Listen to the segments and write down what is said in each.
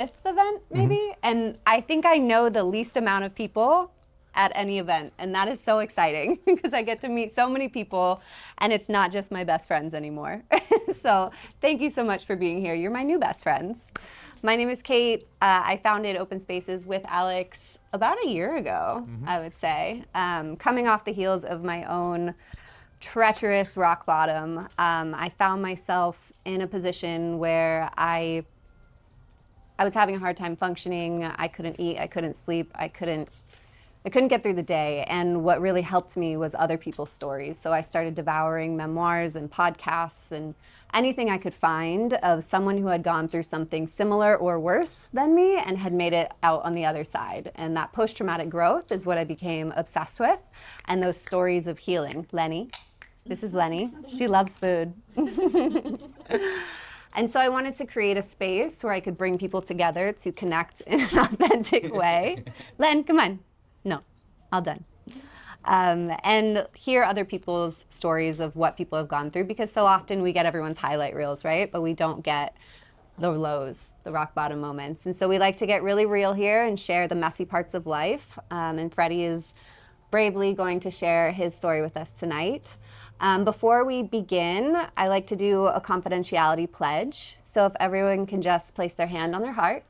event maybe, and I think I know the least amount of people at any event, and that is so exciting because I get to meet so many people and it's not just my best friends anymore. So thank you so much for being here. You're my new best friends. My name is Kate. I founded Open Spaces with Alex about a year ago, I would say, coming off the heels of my own treacherous rock bottom. I found myself in a position where I was having a hard time functioning. I couldn't eat, I couldn't sleep, I couldn't get through the day. And what really helped me was other people's stories. So I started devouring memoirs and podcasts and anything I could find of someone who had gone through something similar or worse than me and had made it out on the other side. And that post-traumatic growth is what I became obsessed with. And those stories of healing. Lenny, this is Lenny. She loves food. And so I wanted to create a space where I could bring people together to connect in an authentic way. Len, come on. No, all done. And hear other people's stories of what people have gone through, because so often we get everyone's highlight reels, right? But we don't get the lows, the rock bottom moments. And so we like to get really real here and share the messy parts of life. And Freddie is bravely going to share his story with us tonight. Before we begin, I like to do a confidentiality pledge. So if everyone can just place their hand on their heart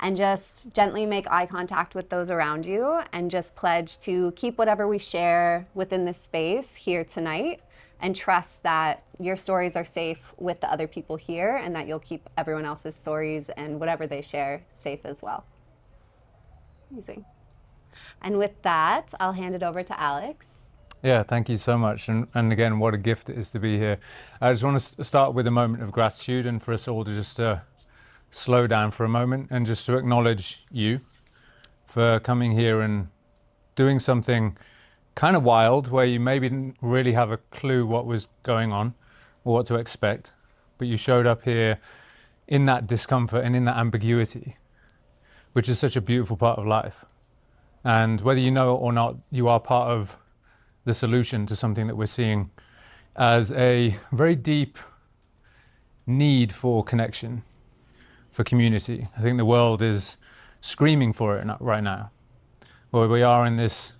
and just gently make eye contact with those around you and just pledge to keep whatever we share within this space here tonight and trust that your stories are safe with the other people here and that you'll keep everyone else's stories and whatever they share safe as well. Amazing. And with that, I'll hand it over to Alex. Yeah, thank you so much. And again, what a gift it is to be here. I just want to start with a moment of gratitude and for us all to just slow down for a moment and just to acknowledge you for coming here and doing something kind of wild where you maybe didn't really have a clue what was going on or what to expect, but you showed up here in that discomfort and in that ambiguity, which is such a beautiful part of life. And whether you know it or not, you are part of the solution to something that we're seeing as a very deep need for connection, for community. I think the world is screaming for it right now, where we are in this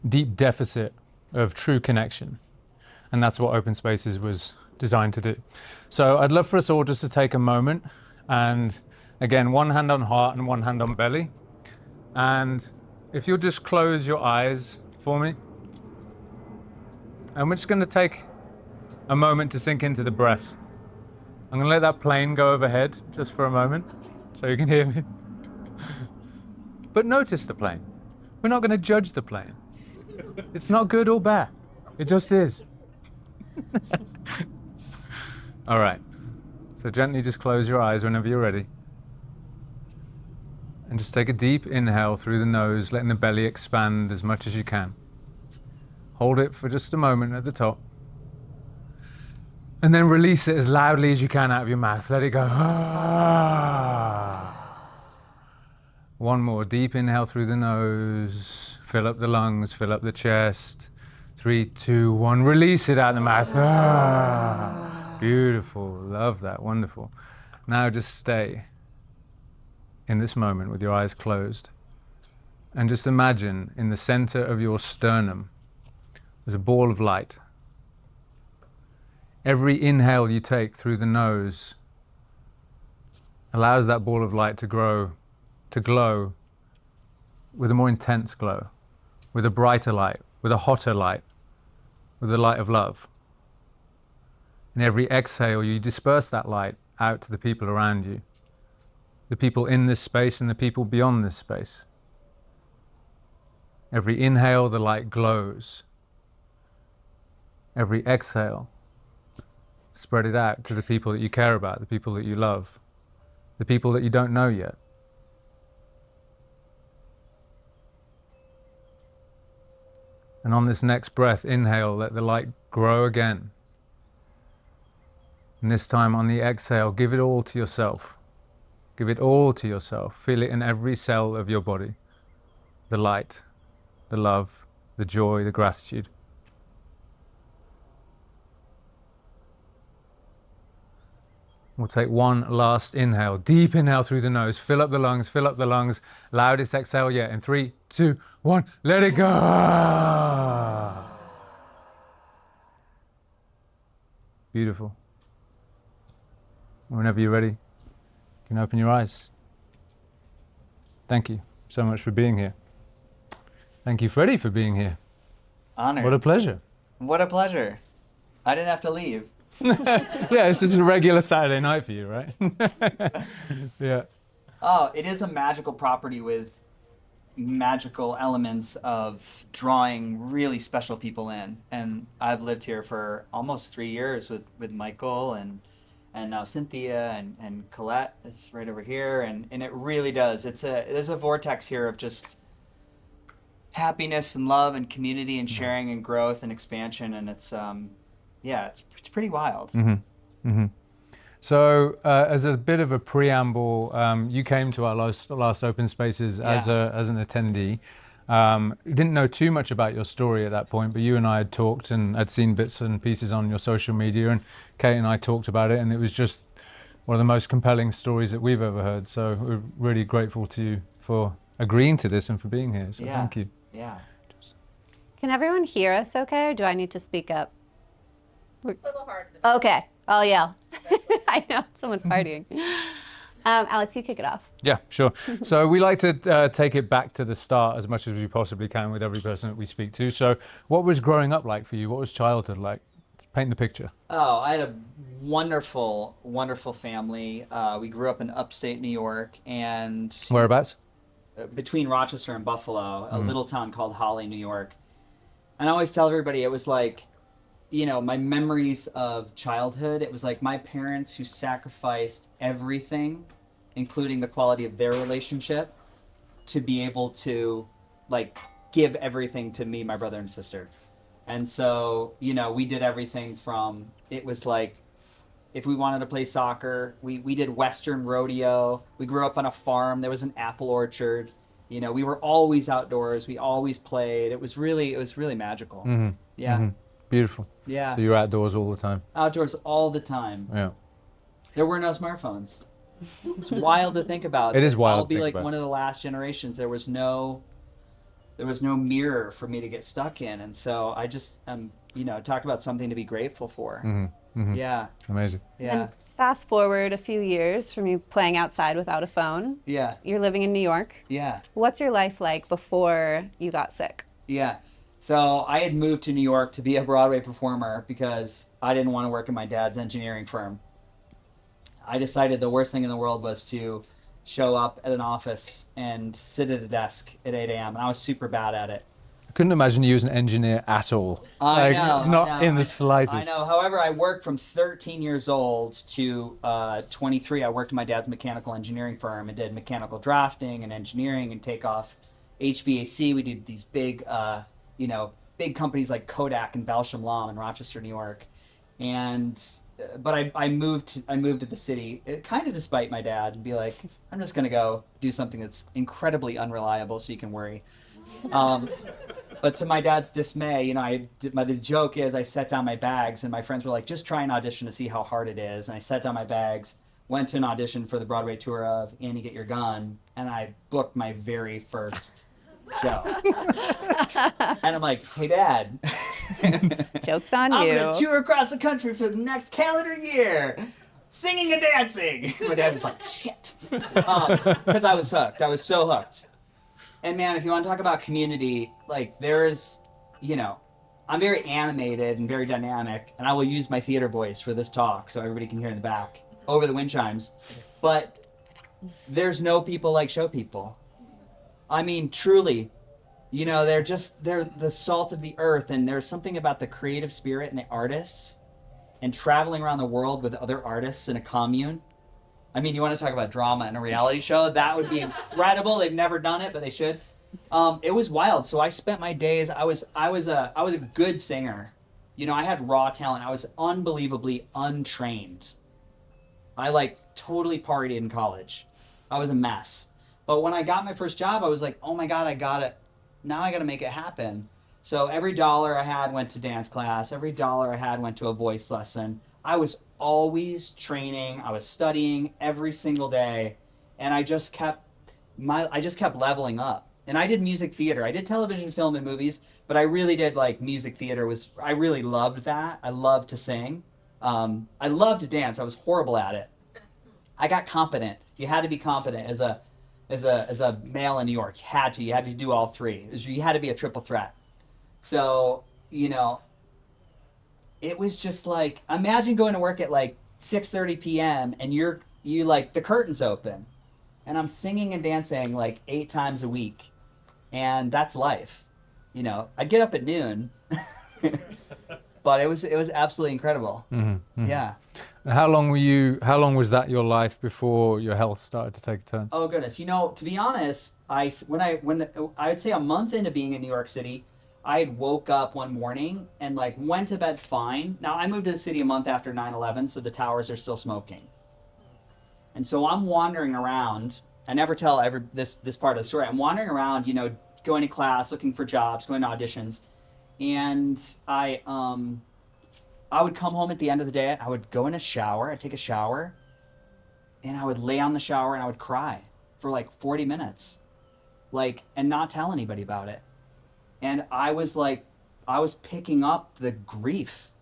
deep deficit of true connection. And that's what Open Spaces was designed to do. So I'd love for us all just to take a moment and again, one hand on heart and one hand on belly. And if you'll just close your eyes for me. And we're just going to take a moment to sink into the breath. I'm going to let that plane go overhead just for a moment so you can hear me. But notice the plane. We're not going to judge the plane. It's not good or bad. It just is. All right. So gently just close your eyes whenever you're ready. And just take a deep inhale through the nose, letting the belly expand as much as you can. Hold it for just a moment at the top. And then release it as loudly as you can out of your mouth. Let it go. One more. Deep inhale through the nose. Fill up the lungs, fill up the chest. 3, 2, 1. Release it out of the mouth. Beautiful. Love that. Wonderful. Now just stay in this moment with your eyes closed. And just imagine in the center of your sternum, there's a ball of light. Every inhale you take through the nose allows that ball of light to grow, to glow with a more intense glow, with a brighter light, with a hotter light, with the light of love. And every exhale, you disperse that light out to the people around you, the people in this space and the people beyond this space. Every inhale, the light glows. Every exhale, spread it out to the people that you care about, the people that you love, the people that you don't know yet. And on this next breath, inhale, let the light grow again. And this time on the exhale, give it all to yourself. Give it all to yourself. Feel it in every cell of your body. The light, the love, the joy, the gratitude. We'll take one last inhale. Deep inhale through the nose. Fill up the lungs, fill up the lungs. Loudest exhale yet. In 3, 2, 1, let it go. Beautiful. Whenever you're ready, you can open your eyes. Thank you so much for being here. Thank you, Freddie, for being here. Honored. What a pleasure. What a pleasure. I didn't have to leave. Yeah, this is a regular Saturday night for you, right? Yeah. Oh, it is a magical property with magical elements of drawing really special people in. And I've lived here for almost 3 years with Michael and now Cynthia and Colette is right over here. And it really does. There's a vortex here of just happiness and love and community and sharing and growth and expansion. And it's pretty wild. Mm-hmm. Mm-hmm. So, as a bit of a preamble, you came to our last Open Spaces as an attendee. Didn't know too much about your story at that point, but you and I had talked and I'd seen bits and pieces on your social media, and Kate and I talked about it, and it was just one of the most compelling stories that we've ever heard. So we're really grateful to you for agreeing to this and for being here. So thank you. Yeah. Can everyone hear us okay, or do I need to speak up? A little hard. Okay, I'll yell. I know, someone's partying. Alex, you kick it off. Yeah, sure. So we like to take it back to the start as much as we possibly can with every person that we speak to. So what was growing up like for you? What was childhood like? Paint the picture. Oh, I had a wonderful, wonderful family. We grew up in upstate New York, and Whereabouts? between Rochester and Buffalo, a little town called Holly, New York. And I always tell everybody it was like, my memories of childhood, it was like my parents who sacrificed everything, including the quality of their relationship, to be able to give everything to me, my brother and sister. And so, we did everything from, it was like, if we wanted to play soccer, we did Western rodeo. We grew up on a farm. There was an apple orchard. We were always outdoors. We always played. It was really magical. Mm-hmm. Yeah. Mm-hmm. Beautiful. Yeah. So you're outdoors all the time. Outdoors all the time. Yeah. There were no smartphones. It's wild to think about. It is wild. I'll be like one of the last generations. There was no mirror for me to get stuck in, and so I just talk about something to be grateful for. Mm-hmm. Mm-hmm. Yeah. Amazing. Yeah. And fast forward a few years from you playing outside without a phone. Yeah. You're living in New York. Yeah. What's your life like before you got sick? Yeah. So I had moved to New York to be a Broadway performer because I didn't want to work in my dad's engineering firm. I decided the worst thing in the world was to show up at an office and sit at a desk at 8 a.m. and I was super bad at it. I couldn't imagine you as an engineer at all. I know. Not in the slightest. I know. However, I worked from 13 years old to 23. I worked in my dad's mechanical engineering firm and did mechanical drafting and engineering and takeoff HVAC. We did these big companies like Kodak and Belsham Law in Rochester, New York. But I moved to the city, kind of despite my dad, and be like, I'm just going to go do something that's incredibly unreliable so you can worry. But to my dad's dismay, the joke is I set down my bags and my friends were like, just try an audition to see how hard it is. And I set down my bags, went to an audition for the Broadway tour of Annie Get Your Gun, and I booked my very first show. And I'm like, hey, Dad. Joke's on I'm you. going to tour across the country for the next calendar year, singing and dancing. My dad was like, shit. Because I was hooked. I was so hooked. And man, if you want to talk about community, there's, I'm very animated and very dynamic, and I will use my theater voice for this talk so everybody can hear in the back over the wind chimes. But there's no people like show people. I mean, truly, they're the salt of the earth, and there's something about the creative spirit and the artists and traveling around the world with other artists in a commune. I mean, you want to talk about drama in a reality show? That would be incredible. They've never done it, but they should. It was wild. So I spent my days, I was a good singer. I had raw talent. I was unbelievably untrained. I totally partied in college. I was a mess. But when I got my first job, I was like, oh my God, I got it. Now I got to make it happen. So every dollar I had went to dance class. Every dollar I had went to a voice lesson. I was always training. I was studying every single day, and I just kept leveling up. And I did music theater. I did television, film, and movies, but I really did like music theater. I really loved that. I loved to sing. I loved to dance. I was horrible at it. I got competent. You had to be competent as a male in New York. You had to do all three. You had to be a triple threat. So, you know, it was just like, imagine going to work at like 6:30 p.m. and you like the curtains open, and I'm singing and dancing like 8 times a week, and that's life. You know, I'd get up at noon, but it was absolutely incredible. Yeah. How long was that your life before your health started to take a turn? Oh goodness, you know, to be honest, when I would say a month into being in New York City, I had woke up one morning and like went to bed fine. Now I moved to the city a month after 9/11, so the towers are still smoking. And so I'm wandering around. I never tell this part of the story. I'm wandering around, you know, going to class, looking for jobs, going to auditions, and I would come home at the end of the day. I would go in a shower. I'd take a shower, and I would lay on the shower and I would cry for like 40 minutes, like, and not tell anybody about it. And I was picking up the grief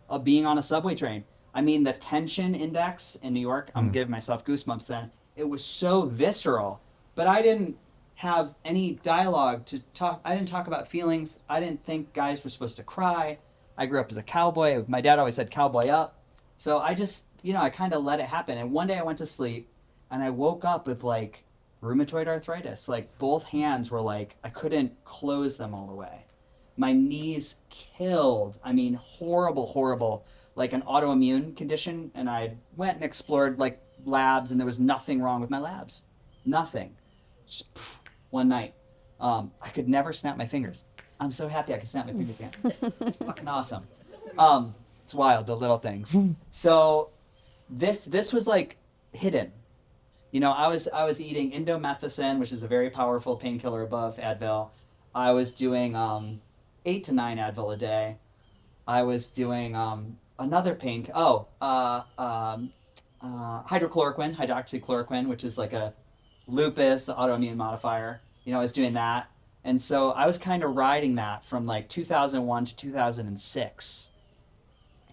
of being on a subway train. I mean, the tension index in New York, I'm giving myself goosebumps then. It was so visceral, but I didn't have any dialogue to talk. I didn't talk about feelings. I didn't think guys were supposed to cry. I grew up as a cowboy. My dad always said cowboy up. So I just, you know, I kind of let it happen. And one day I went to sleep and I woke up with like rheumatoid arthritis. Like both hands were like, I couldn't close them all the way. My knees killed. I mean, horrible, like an autoimmune condition. And I went and explored like labs, and there was nothing wrong with my labs. Nothing. Just one night. I could never snap my fingers. I'm so happy I can snap my fingers again. It's fucking awesome. It's wild, the little things. So this was like hidden. You know, I was eating indomethacin, which is a very powerful painkiller above Advil. I was doing 8 to 9 Advil a day. I was doing another hydroxychloroquine, which is like a lupus autoimmune modifier. You know, I was doing that. And so I was kind of riding that from like 2001 to 2006.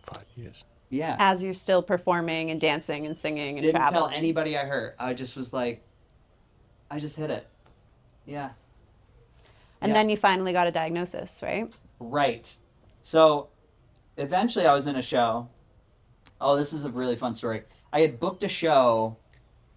5 years. Yeah. As you're still performing and dancing and singing and Didn't traveling. tell anybody I hurt. I just was like, I just hit it. Yeah. And Yeah. then you finally got a diagnosis, right? Right. So eventually I was in a show. Oh, this is a really fun story. I had booked a show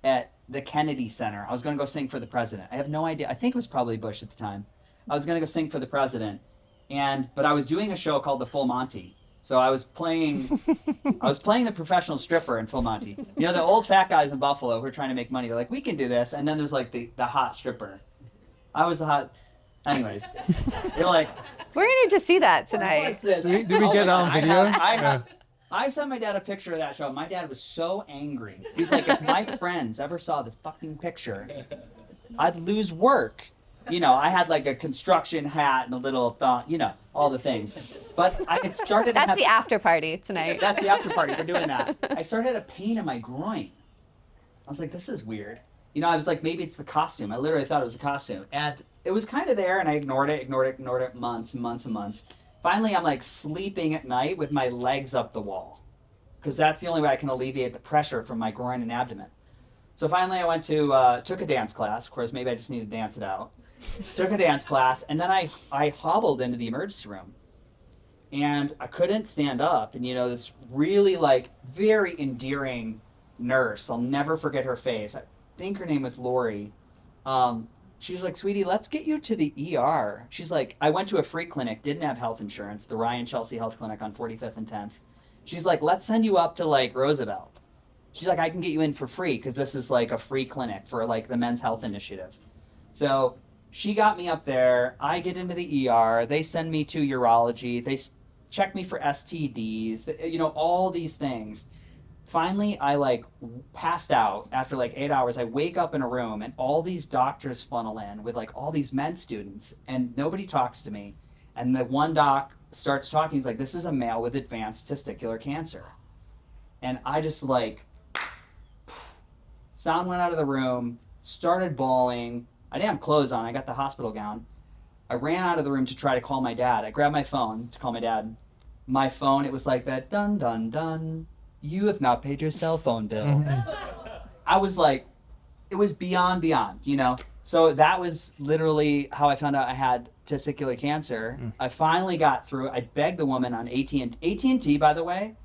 at the Kennedy Center. I was going to go sing for the president. I have no idea. I think it was probably Bush at the time. I was going to go sing for the president. But I was doing a show called The Full Monty. So I was playing the professional stripper in Full Monty. You know, the old fat guys in Buffalo who are trying to make money. They're like, we can do this. And then there's like the hot stripper. I was the hot. Anyways, you're like, We're going to need to see that tonight. what's this? Did we get my on God. video? I sent my dad a picture of that show. My dad was so angry. He's like, if my friends ever saw this fucking picture, I'd lose work. You know, I had like a construction hat and a little thought, you know, all the things. But I had started. That's the after party tonight. That's the after party. We're doing that. I started a pain in my groin. I was like, this is weird. You know, I was like, maybe it's the costume. I literally thought it was a costume. And it was kind of there, and I ignored it months and months. Finally, I'm like sleeping at night with my legs up the wall, because that's the only way I can alleviate the pressure from my groin and abdomen. So finally I went to, took a dance class. Of course, maybe I just need to dance it out. Took a dance class, and then I hobbled into the emergency room. And I couldn't stand up. And, you know, this really, like, very endearing nurse, I'll never forget her face. I think her name was Lori. She's like, sweetie, let's get you to the ER. She's like, I went to a free clinic, didn't have health insurance, the Ryan Chelsea Health Clinic on 45th and 10th. She's like, let's send you up to, like, Roosevelt. She's like, I can get you in for free, because this is, like, a free clinic for, like, the Men's Health Initiative. So she got me up there. I get into the ER. They send me to urology. They check me for STDs, you know, all these things. Finally, I like passed out after like 8 hours. I wake up in a room and all these doctors funnel in with like all these med students, and nobody talks to me. And the one doc starts talking. He's like, this is a male with advanced testicular cancer. And I just like, sound went out of the room, started bawling. I didn't have clothes on. I got the hospital gown. I ran out of the room to try to call my dad. I grabbed my phone to call my dad. My phone, it was like that, dun, dun, dun. You have not paid your cell phone bill. I was like, it was beyond, you know? So that was literally how I found out I had testicular cancer. I finally got through it. I begged the woman on AT&T, by the way,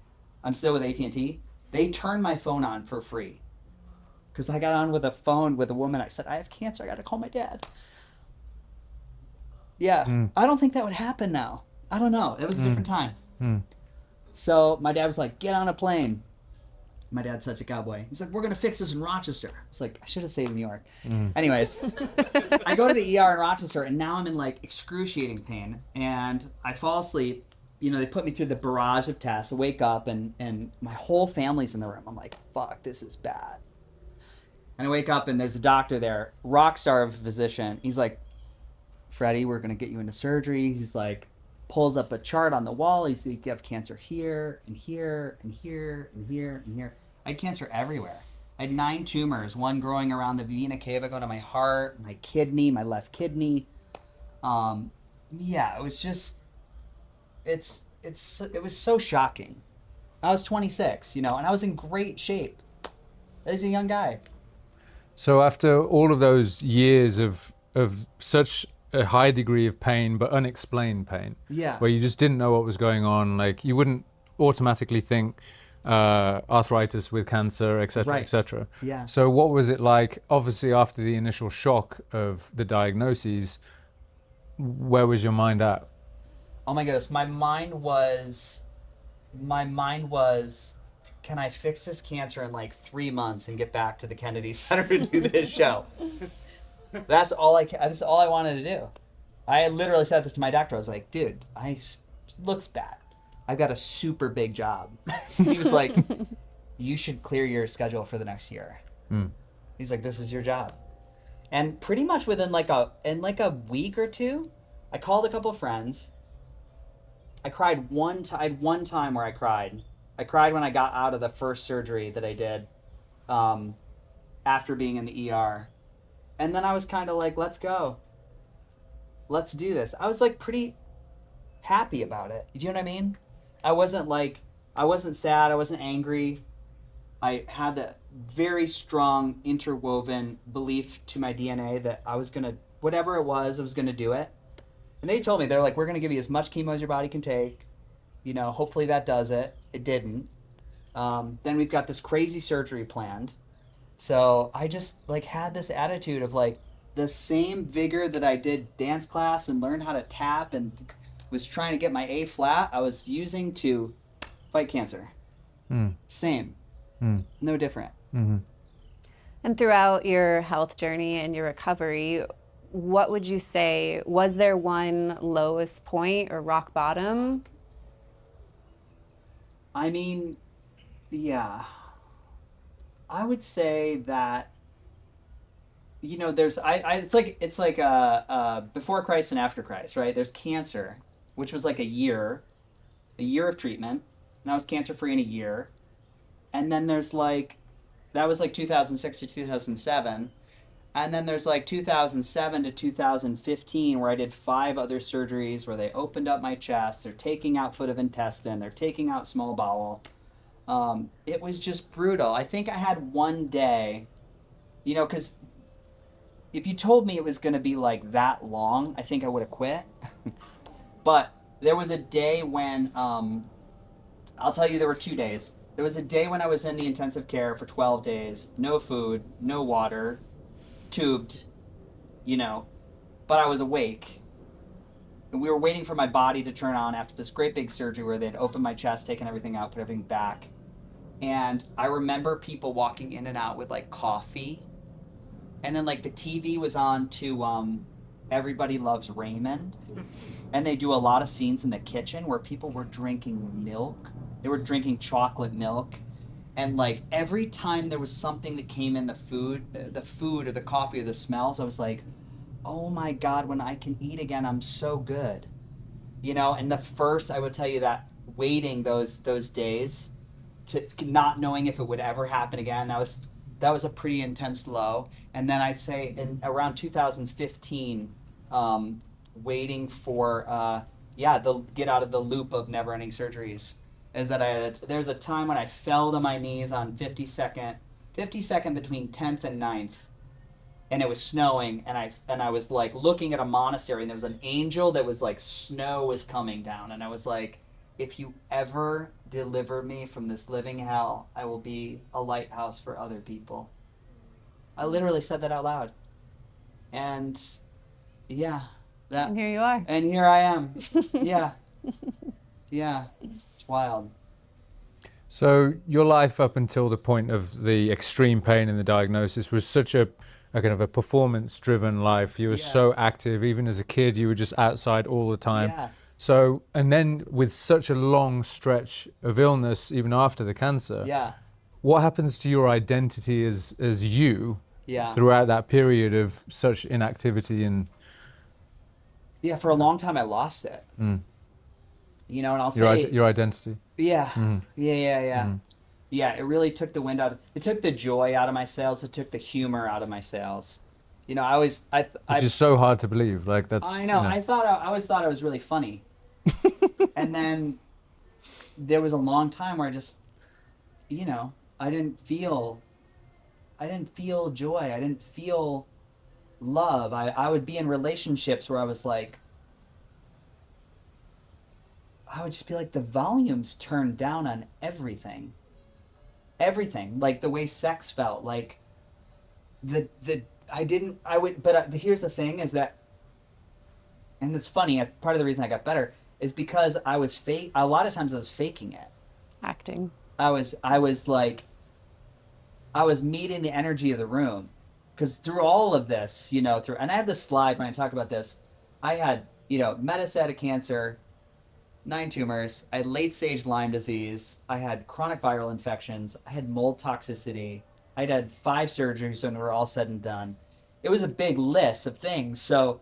I'm still with AT&T. They turned my phone on for free. Because I got on with a phone with a woman. I said, I have cancer. I got to call my dad. Yeah. I don't think that would happen now. I don't know. It was a different time. So my dad was like, get on a plane. My dad's such a cowboy. He's like, we're going to fix this in Rochester. I was like, I should have saved New York. Anyways, I go to the ER in Rochester, and now I'm in like excruciating pain. And I fall asleep. You know, they put me through the barrage of tests. I wake up, and my whole family's in the room. I'm like, fuck, this is bad. And I wake up, and there's a doctor there, rock star of a physician. He's like, Freddie, we're going to get you into surgery. He's like, pulls up a chart on the wall. He's like, you have cancer here, and here, and here, and here, and here. I had cancer everywhere. I had 9 tumors, one growing around the vena cava, going to my heart, my kidney, my left kidney. Yeah, it was just, it was so shocking. I was 26, you know, and I was in great shape. As a young guy. So after all of those years of such a high degree of pain, but unexplained pain, Yeah. where you just didn't know what was going on, like you wouldn't automatically think arthritis with cancer, etc., Right. etc. Yeah. So what was it like? Obviously, after the initial shock of the diagnoses, where was your mind at? Oh my goodness, my mind was, can I fix this cancer in like 3 months and get back to the Kennedy Center to do this show? That's all I wanted to do. I literally said this to my doctor. I was like, dude, looks bad. I've got a super big job. He was like, you should clear your schedule for the next year. He's like, this is your job. And pretty much within like a week or two, I called a couple friends. I cried I had one time where I cried. I cried when I got out of the first surgery that I did after being in the ER. And then I was kind of like, let's go. Let's do this. I was like pretty happy about it. Do you know what I mean? I wasn't sad. I wasn't angry. I had a very strong interwoven belief to my DNA that I was going to, whatever it was, I was going to do it. And they told me, they're like, we're going to give you as much chemo as your body can take. You know, hopefully that does it. It didn't. Then we've got this crazy surgery planned. So I just like had this attitude of like the same vigor that I did dance class and learned how to tap and was trying to get my A flat, I was using to fight cancer. Same. No different. And throughout your health journey and your recovery, what would you say, was there one lowest point or rock bottom? I mean, yeah. I would say that, you know, there's, it's like before Christ and after Christ, right? There's cancer, which was like a year of treatment, and I was cancer-free in a year. And then there's like, that was like 2006 to 2007. And then there's like 2007 to 2015 where I did 5 other surgeries where they opened up my chest, they're taking out foot of intestine, they're taking out small bowel. It was just brutal. I think I had one day, you know, because if you told me it was going to be like that long, I think I would have quit. But there was a day when, I'll tell you, there were 2 days. There was a day when I was in the intensive care for 12 days, no food, no water, tubed, you know, but I was awake. And we were waiting for my body to turn on after this great big surgery where they'd opened my chest, taken everything out, put everything back. And I remember people walking in and out with like coffee. And then like the TV was on to Everybody Loves Raymond. And they do a lot of scenes in the kitchen where people were drinking milk. They were drinking chocolate milk. And like every time there was something that came in the food or the coffee or the smells, I was like, oh my God, when I can eat again, I'm so good. You know, and I would tell you that waiting those days, to not knowing if it would ever happen again. That was a pretty intense low. And then I'd say in around 2015, waiting for the get out of the loop of never-ending surgeries, is that there's a time when I fell to my knees on 52nd between 10th and 9th, and it was snowing, and I was like looking at a monastery, and there was an angel that was like, snow was coming down, and I was like, if you ever deliver me from this living hell, I will be a lighthouse for other people. I literally said that out loud. And yeah, And here you are. and here I am. Yeah. Yeah. It's wild. So your life up until the point of the extreme pain and the diagnosis was such a kind of a performance-driven life. You were so active. Even as a kid, you were just outside all the time. Yeah. So, and then with such a long stretch of illness, even after the cancer, Yeah. what happens to your identity as you Yeah. throughout that period of such inactivity? And Yeah, for a long time I lost it. You know, and I'll your, say your identity. Yeah. Yeah, it really took the wind out. It took the joy out of my sails. It took the humor out of my sails. You know, Which is so hard to believe. Like that's. I know. You know. I always thought I was really funny. And then there was a long time where I just, you know, I didn't feel joy. I didn't feel love. I would be in relationships where I was like, I would just be like, the volume's turned down on everything. Everything. Like the way sex felt. Like here's the thing is that, and it's funny, part of the reason I got better is because a lot of times I was faking it. Acting. I was meeting the energy of the room. Because through all of this, you know, and I have this slide when I talk about this, I had, you know, metastatic cancer, 9 tumors, I had late-stage Lyme disease, I had chronic viral infections, I had mold toxicity, I'd had 5 surgeries when we were all said and done. It was a big list of things. So,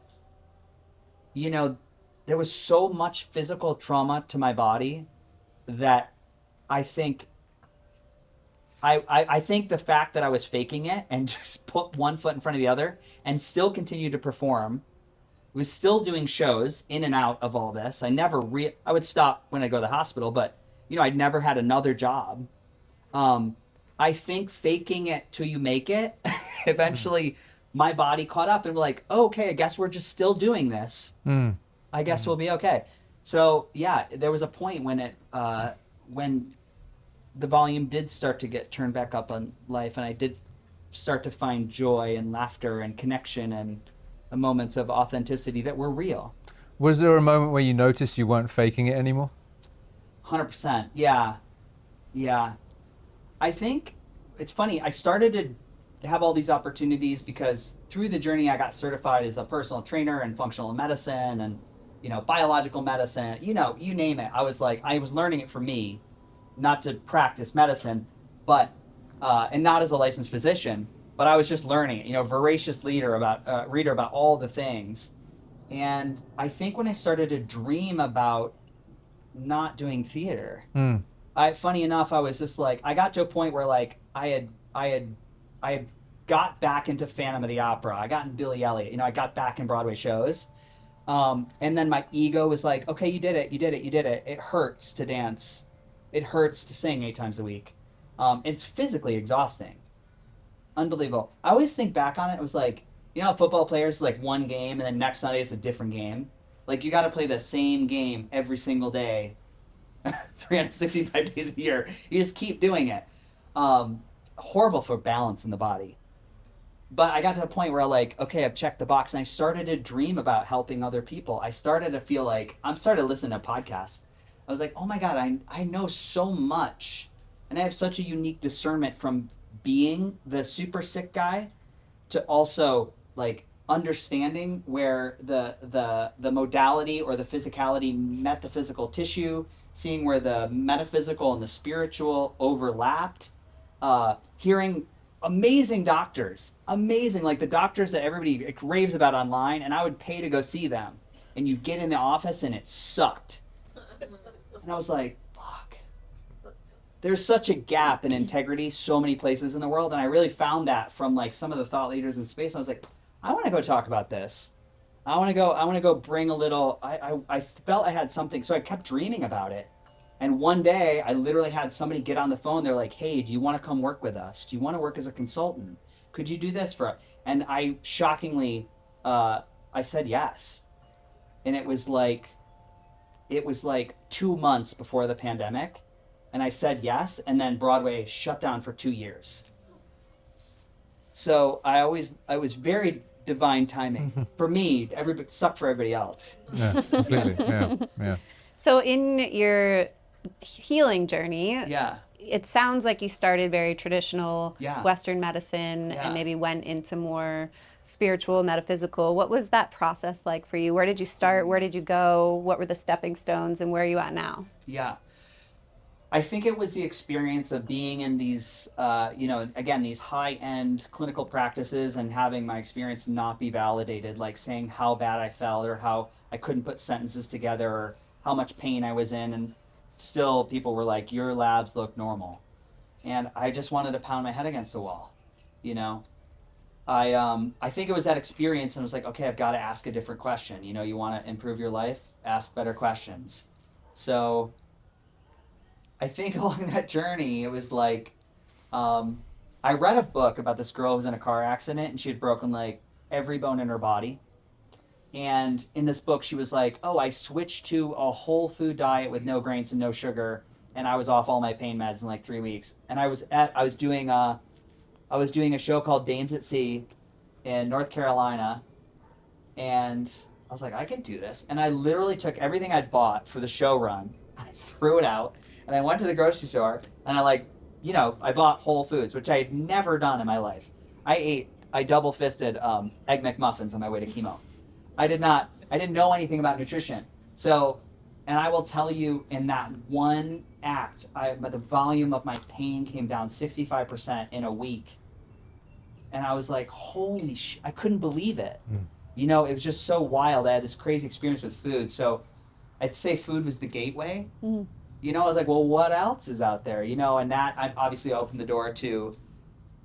you know, there was so much physical trauma to my body that I think I think the fact that I was faking it and just put one foot in front of the other and still continue to perform, was still doing shows in and out of all this. I would stop when I go to the hospital, but you know, I'd never had another job. I think faking it till you make it, eventually my body caught up and was like, oh, okay, I guess we're just still doing this. I guess we'll be okay. So yeah, there was a point when when the volume did start to get turned back up on life, and I did start to find joy and laughter and connection and the moments of authenticity that were real. Was there a moment where you noticed you weren't faking it anymore? 100%. Yeah. I think it's funny. I started to have all these opportunities because through the journey I got certified as a personal trainer in functional medicine and, you know, biological medicine, you know, you name it. I was learning it for me, not to practice medicine, but and not as a licensed physician, but I was just learning it, you know, voracious reader about all the things. And I think when I started to dream about not doing theater, funny enough, I was just like, I got to a point where like I had got back into Phantom of the Opera. I got in Billy Elliot, you know, I got back in Broadway shows. And then my ego was like, okay, you did it. It hurts to dance. It hurts to sing 8 times a week. It's physically exhausting. Unbelievable. I always think back on it. It was like, you know, how football players like one game and then next Sunday it's a different game. Like you got to play the same game every single day, 365 days a year. You just keep doing it. Horrible for balance in the body. But I got to a point where like, okay, I've checked the box, and I started to dream about helping other people. I started to feel like I'm starting to listen to podcasts. I was like, oh my God, I know so much. And I have such a unique discernment from being the super sick guy to also like understanding where the modality or the physicality met the physical tissue, seeing where the metaphysical and the spiritual overlapped, hearing amazing doctors, like the doctors that everybody raves about online, and I would pay to go see them. And you'd get in the office and it sucked. And I was like, fuck. there's such a gap in integrity so many places in the world, and I really found that from like some of the thought leaders in space. I was like, I want to go talk about this. I want to go bring a little. I felt I had something, so I kept dreaming about it. And one day, I literally had somebody get on the phone. They're like, "Hey, do you want to come work with us? Do you want to work as a consultant? Could you do this for us?" And I shockingly, I said yes. And it was like 2 months before the pandemic, and I said yes, and then Broadway shut down for 2 years. So I was very divine timing for me. Everybody sucked for everybody else. Yeah, completely. Yeah. So in your healing journey, Yeah. it sounds like you started very traditional Yeah. Western medicine Yeah. and maybe went into more spiritual, metaphysical. What was that process like for you? Where did you start? Where did you go? What were the stepping stones, and where are you at now? Yeah. I think it was the experience of being in these, again, these high-end clinical practices and having my experience not be validated, like saying how bad I felt or how I couldn't put sentences together or how much pain I was in. And still people were like, your labs look normal. And I just wanted to pound my head against the wall, you know? I think it was that experience, and I was like, okay, I've got to ask a different question. You know, you want to improve your life? Ask better questions. So I think along that journey, it was like, I read a book about this girl who was in a car accident, and she had broken like every bone in her body. And in this book, she was like, oh, I switched to a whole food diet with no grains and no sugar, and I was off all my pain meds in like 3 weeks. And I was doing a show called Dames at Sea in North Carolina, and I was like, I can do this. And I literally took everything I'd bought for the show run, I threw it out, and I went to the grocery store, and I bought Whole Foods, which I had never done in my life. I double-fisted Egg McMuffins on my way to chemo. I didn't know anything about nutrition. So, and I will tell you, in that one act, the volume of my pain came down 65% in a week. And I was like, holy I couldn't believe it. You know, it was just so wild. I had this crazy experience with food. So I'd say food was the gateway. You know, I was like, well, what else is out there? You know, and that I obviously opened the door to,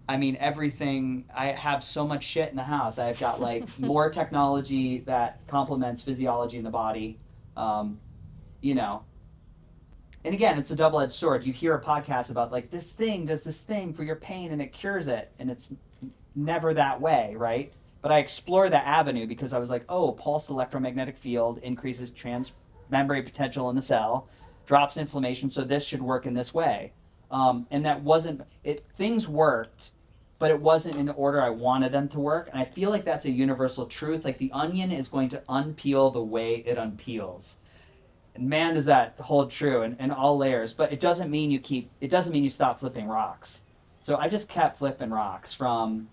everything. I have so much shit in the house. I've got like more technology that complements physiology in the body. You know, and again, it's a double-edged sword. You hear a podcast about like this thing does this thing for your pain and it cures it, and it's never that way, right? But I explore that avenue because I was like, oh, pulsed electromagnetic field increases transmembrane potential in the cell, drops inflammation, so this should work in this way. And that wasn't it. Things worked, but it wasn't in the order I wanted them to work. And I feel like that's a universal truth. Like the onion is going to unpeel the way it unpeels. And man, does that hold true in all layers. But it doesn't mean you stop flipping rocks. So I just kept flipping rocks from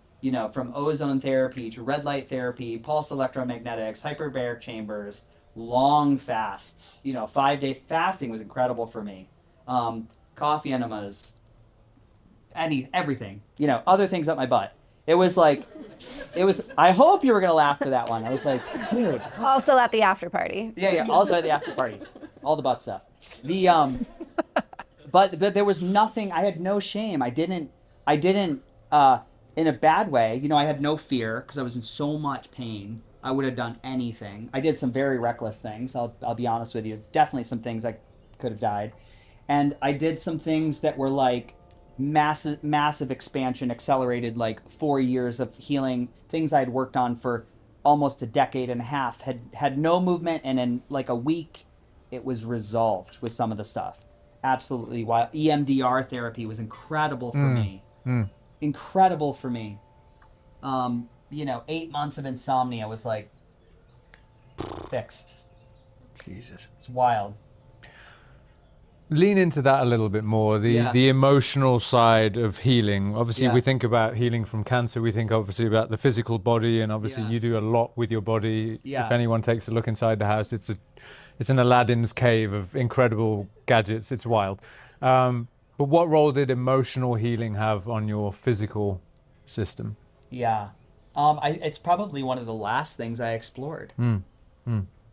ozone therapy to red light therapy, pulse electromagnetics, hyperbaric chambers, long fasts. 5-day fasting was incredible for me. Coffee enemas, everything, other things up my butt. It was, I hope you were going to laugh for that one. I was like, dude. Also at the after party. Yeah, also at the after party. All the butt stuff. But there was nothing, I had no shame. I didn't, in a bad way, I had no fear because I was in so much pain. I would have done anything. I did some very reckless things. I'll be honest with you. Definitely some things I could have died. And I did some things that were like massive expansion, accelerated like 4 years of healing, things I had worked on for almost a decade and a half, had no movement, and in like a week, it was resolved with some of the stuff. Absolutely. While EMDR therapy was incredible for me. Incredible for me. 8 months of insomnia was like fixed. Jesus. It's wild. Lean into that a little bit more, the emotional side of healing. Obviously, we think about healing from cancer. We think obviously about the physical body, and obviously you do a lot with your body. Yeah. If anyone takes a look inside the house, it's an Aladdin's cave of incredible gadgets. It's wild. But what role did emotional healing have on your physical system? Yeah. It's probably one of the last things I explored.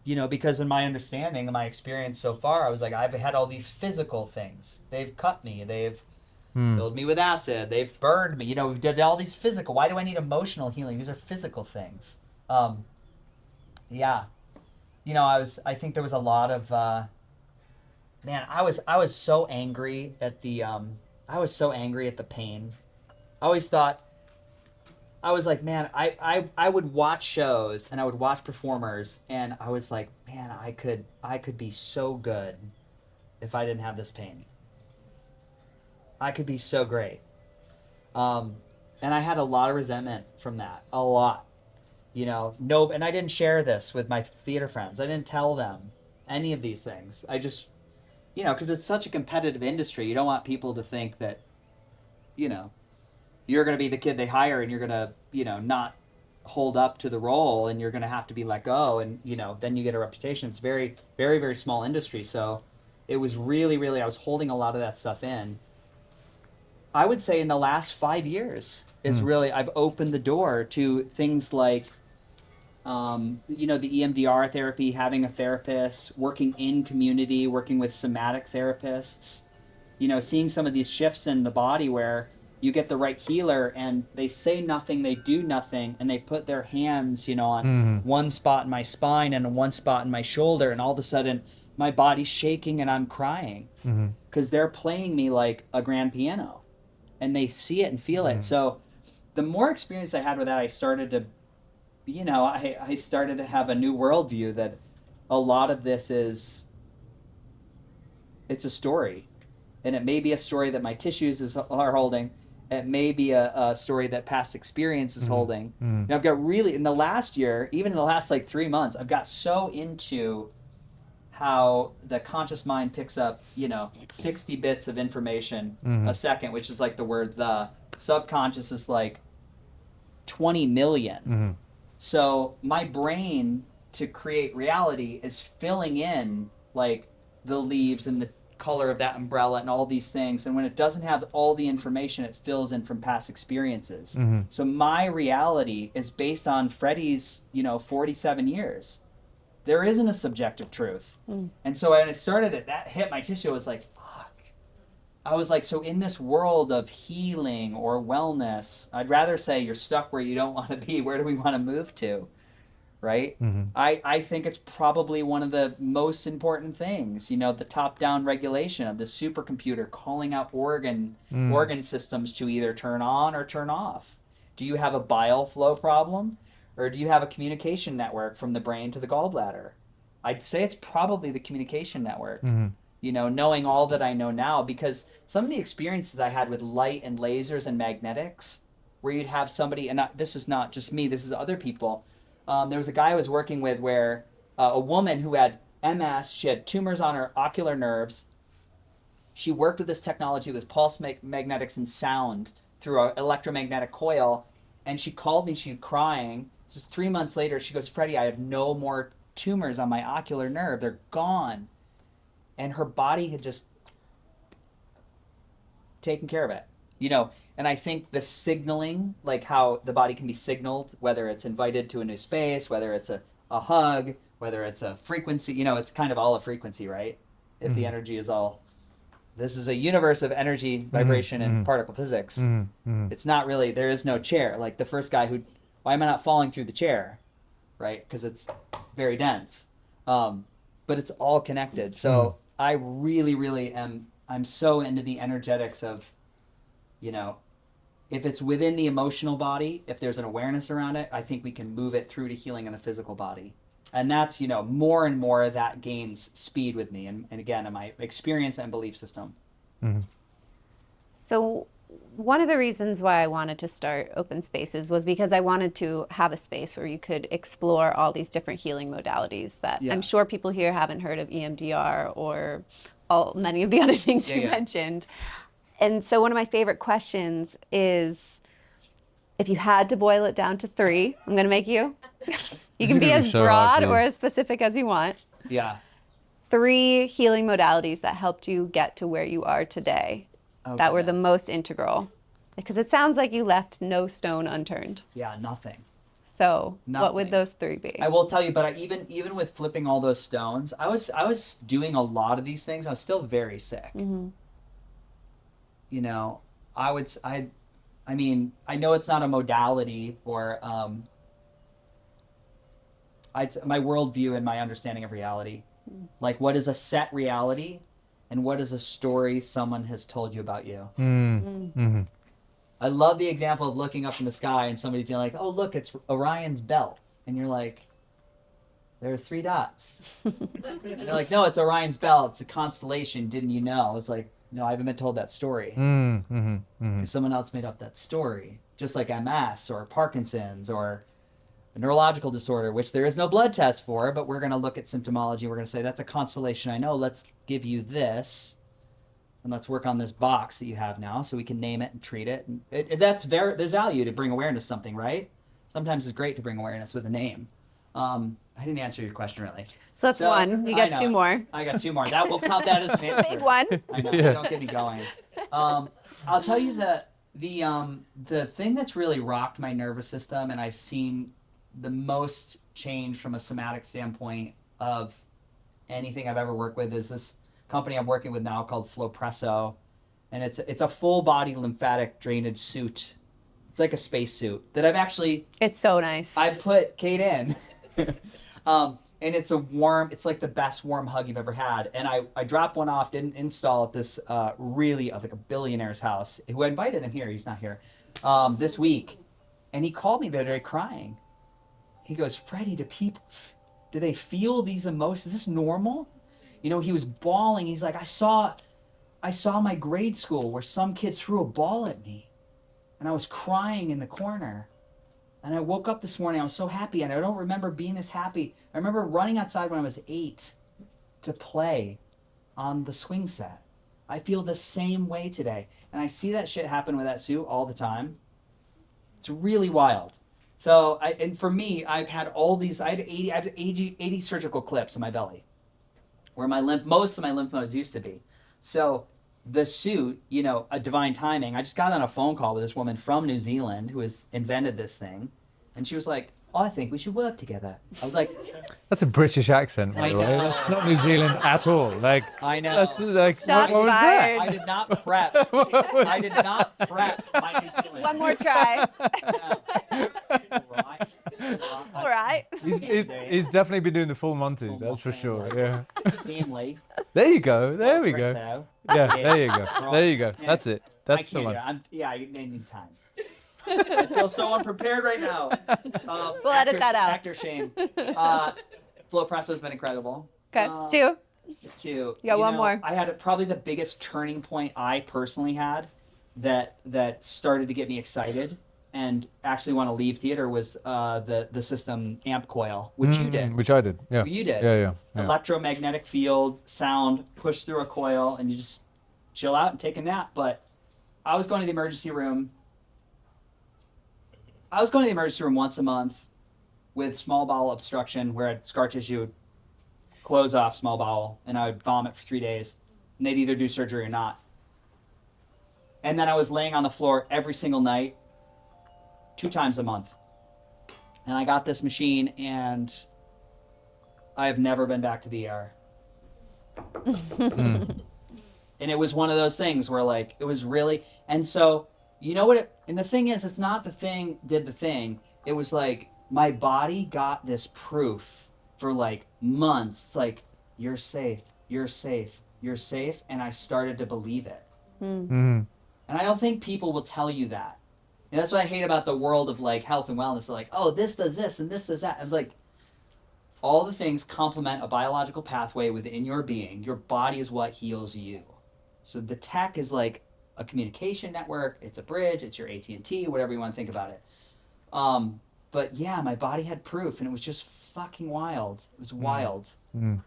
because in my understanding and my experience so far, I was like, I've had all these physical things. They've cut me. They've filled me with acid. They've burned me. We've done all these physical. Why do I need emotional healing? These are physical things. Yeah. I think there was a lot of, man, I was so angry at the pain. I always thought, I was like, man, I would watch shows and I would watch performers and I was like, man, I could be so good if I didn't have this pain. I could be so great. And I had a lot of resentment from that, a lot. No, and I didn't share this with my theater friends. I didn't tell them any of these things. I just, because it's such a competitive industry, you don't want people to think that, you're going to be the kid they hire and you're going to, not hold up to the role and you're going to have to be let go. And, then you get a reputation. It's very, very, very small industry. So it was really, really, I was holding a lot of that stuff in. I would say in the last 5 years is really, I've opened the door to things like, the EMDR therapy, having a therapist, working in community, working with somatic therapists, seeing some of these shifts in the body where you get the right healer and they say nothing, they do nothing, and they put their hands, on one spot in my spine and one spot in my shoulder, and all of a sudden my body's shaking and I'm crying because they're playing me like a grand piano and they see it and feel it. So the more experience I had with that, I started to, I started to have a new worldview that a lot of this it's a story. And it may be a story that my tissues are holding. It may be a story that past experience is holding. And I've got really, in the last year, even in the last 3 months, I've got so into how the conscious mind picks up, 60 bits of information a second, which is like the word the. Subconscious is like 20 million. So my brain, to create reality, is filling in like the leaves and the color of that umbrella and all these things. And when it doesn't have all the information, it fills in from past experiences. So my reality is based on Freddie's, 47 years. There isn't a subjective truth. And so when it started, that hit my tissue. I was like, fuck. I was like, so in this world of healing or wellness, I'd rather say you're stuck where you don't want to be. Where do we want to move to? Right? I think it's probably one of the most important things, the top-down regulation of the supercomputer calling out organ systems to either turn on or turn off. Do you have a bile flow problem? Or do you have a communication network from the brain to the gallbladder? I'd say it's probably the communication network. Knowing all that I know now, because some of the experiences I had with light and lasers and magnetics, where you'd have somebody, and this is not just me, this is other people. There was a guy I was working with where a woman who had MS, she had tumors on her ocular nerves. She worked with this technology with pulse magnetics and sound through an electromagnetic coil, and she called me, she was crying. This is 3 months later, she goes, Freddie, I have no more tumors on my ocular nerve. They're gone. And her body had just taken care of it. And I think the signaling, like how the body can be signaled, whether it's invited to a new space, whether it's a hug, whether it's a frequency, it's kind of all a frequency, right? If the energy is all, this is a universe of energy, vibration, and particle physics. It's not really, there is no chair. Like the first guy why am I not falling through the chair? Right? Because it's very dense. But it's all connected. So I really, really I'm so into the energetics of, if it's within the emotional body, if there's an awareness around it, I think we can move it through to healing in the physical body. And that's, more and more that gains speed with me. And again, in my experience and belief system. So one of the reasons why I wanted to start Open Spaces was because I wanted to have a space where you could explore all these different healing modalities that I'm sure people here haven't heard of EMDR or many of the other things you mentioned. And so one of my favorite questions is, if you had to boil it down to 3, I'm going to make you. You can be as broad or as specific as you want. 3 healing modalities that helped you get to where you are today. That were the most integral. Because it sounds like you left no stone unturned. Nothing. So what would Nothing. those 3 be? I will tell you, but even with flipping all those stones, I was doing a lot of these things. I was still very sick. Mm-hmm. You know, I mean, I know it's not a modality or my worldview and my understanding of reality. Like, what is a set reality, and what is a story someone has told you about you? Mm-hmm. I love the example of looking up in the sky and somebody being like, "Oh, look, it's Orion's belt," and you're like, "There are 3 dots." And they're like, "No, it's Orion's belt. It's a constellation. Didn't you know?" I was like, "No, I haven't been told that story. Mm-hmm. Mm-hmm. Someone else made up that story, just like MS or Parkinson's or a neurological disorder, which there is no blood test for, but we're going to look at symptomology. We're going to say, that's a constellation I know. Let's give you this, and let's work on this box that you have now so we can name it and treat it. And there's value to bring awareness to something, right? Sometimes it's great to bring awareness with a name. I didn't answer your question really. So that's 1. You got 2 more. I got 2 more. That will count that as an answer. Big one. I know. Yeah. Don't get me going. I'll tell you the thing that's really rocked my nervous system, and I've seen the most change from a somatic standpoint of anything I've ever worked with, is this company I'm working with now called Flowpresso, and it's a full body lymphatic drainage suit. It's like a space suit that It's so nice. I put Kate in. And it's it's like the best warm hug you've ever had. And I dropped one off, didn't install at this really like a billionaire's house, who I invited him here. He's not here this week. And he called me the other day crying. He goes, "Freddie, do they feel these emotions? Is this normal?" You know, he was bawling. He's like, I saw my grade school where some kid threw a ball at me, and I was crying in the corner. And I woke up this morning, I was so happy, and I don't remember being this happy. I remember running outside when I was 8 to play on the swing set. I feel the same way today. And I see that shit happen with that suit all the time. It's really wild. So, and for me, I've had all these, I have 80 surgical clips in my belly, where most of my lymph nodes used to be. So the suit, you know, a divine timing. I just got on a phone call with this woman from New Zealand who has invented this thing. And she was like, "Oh, I think we should work together." I was like, That's a British accent, by the way. That's not New Zealand at all. Like, I know. that's like, Shots what was fired. I did not prep. I did not prep my New Zealand. 1 more try. All All right. He's definitely been doing the full Monty, that's for sure. Yeah. Family. There you go. There we go. Presso. Yeah, there you go. There you go. Yeah. That's it. That's the I one. can't do it. I need time. I feel so unprepared right now. We'll edit that out. Actor shame. Flowpresso has been incredible. Okay. 2. You got one more. I had probably the biggest turning point I personally had that started to get me excited and actually want to leave theater was the system amp coil, which you did. Which I did. Yeah. You did. Yeah. Electromagnetic field, sound, push through a coil, and you just chill out and take a nap. But I was going to the emergency room. Once a month with small bowel obstruction, where scar tissue would close off small bowel, and I would vomit for 3 days. And they'd either do surgery or not. And then I was laying on the floor every single night, 2 times a month. And I got this machine, and I have never been back to the ER. And it was one of those things where, like, it was really, and so, you know what, and the thing is, it's not the thing did the thing. It was like, my body got this proof for like months. It's like, you're safe, you're safe, you're safe. And I started to believe it. And I don't think people will tell you that. And that's what I hate about the world of like health and wellness. They're like, oh, this does this and this does that. I was like, all the things complement a biological pathway within your being. Your body is what heals you. So the tech is like a communication network. It's a bridge. It's your AT&T, whatever you want to think about it. But yeah, my body had proof, and it was just fucking wild. It was wild. I'm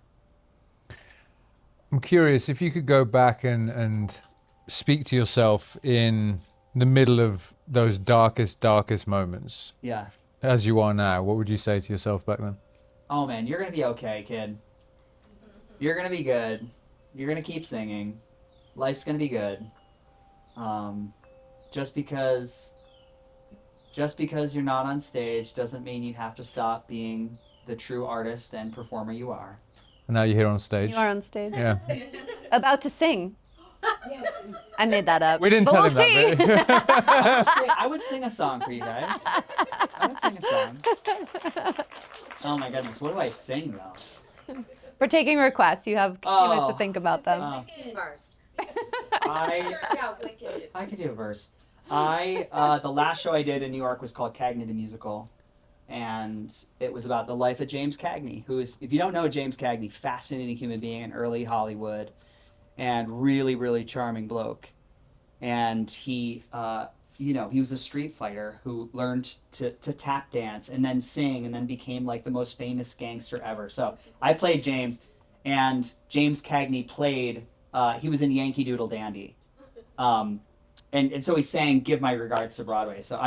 curious if you could go back and speak to yourself in the middle of those darkest moments, Yeah. as you are now. What would you say to yourself back then? Oh man, you're gonna be okay, kid. You're gonna be good. You're gonna keep singing. Life's gonna be good. Just because just because you're not on stage doesn't mean you have to stop being the true artist and performer you are. And now you're here on stage. You are on stage. Yeah. About to sing. I made that up. We didn't but tell we'll him see. that. I would sing a song for you guys. I would sing a song. Oh my goodness, what do I sing though? We're taking requests. You have a few minutes to Oh. think about them. 16 bars. I Wicked. I could do a verse. The last show I did in New York was called Cagney the Musical, and it was about the life of James Cagney, who, if you don't know James Cagney, fascinating human being in early Hollywood, and really, really charming bloke. And he, he was a street fighter who learned to tap dance and then sing and then became like the most famous gangster ever. So I played James, and James Cagney played, he was in Yankee Doodle Dandy. And so he sang "Give My Regards to Broadway." So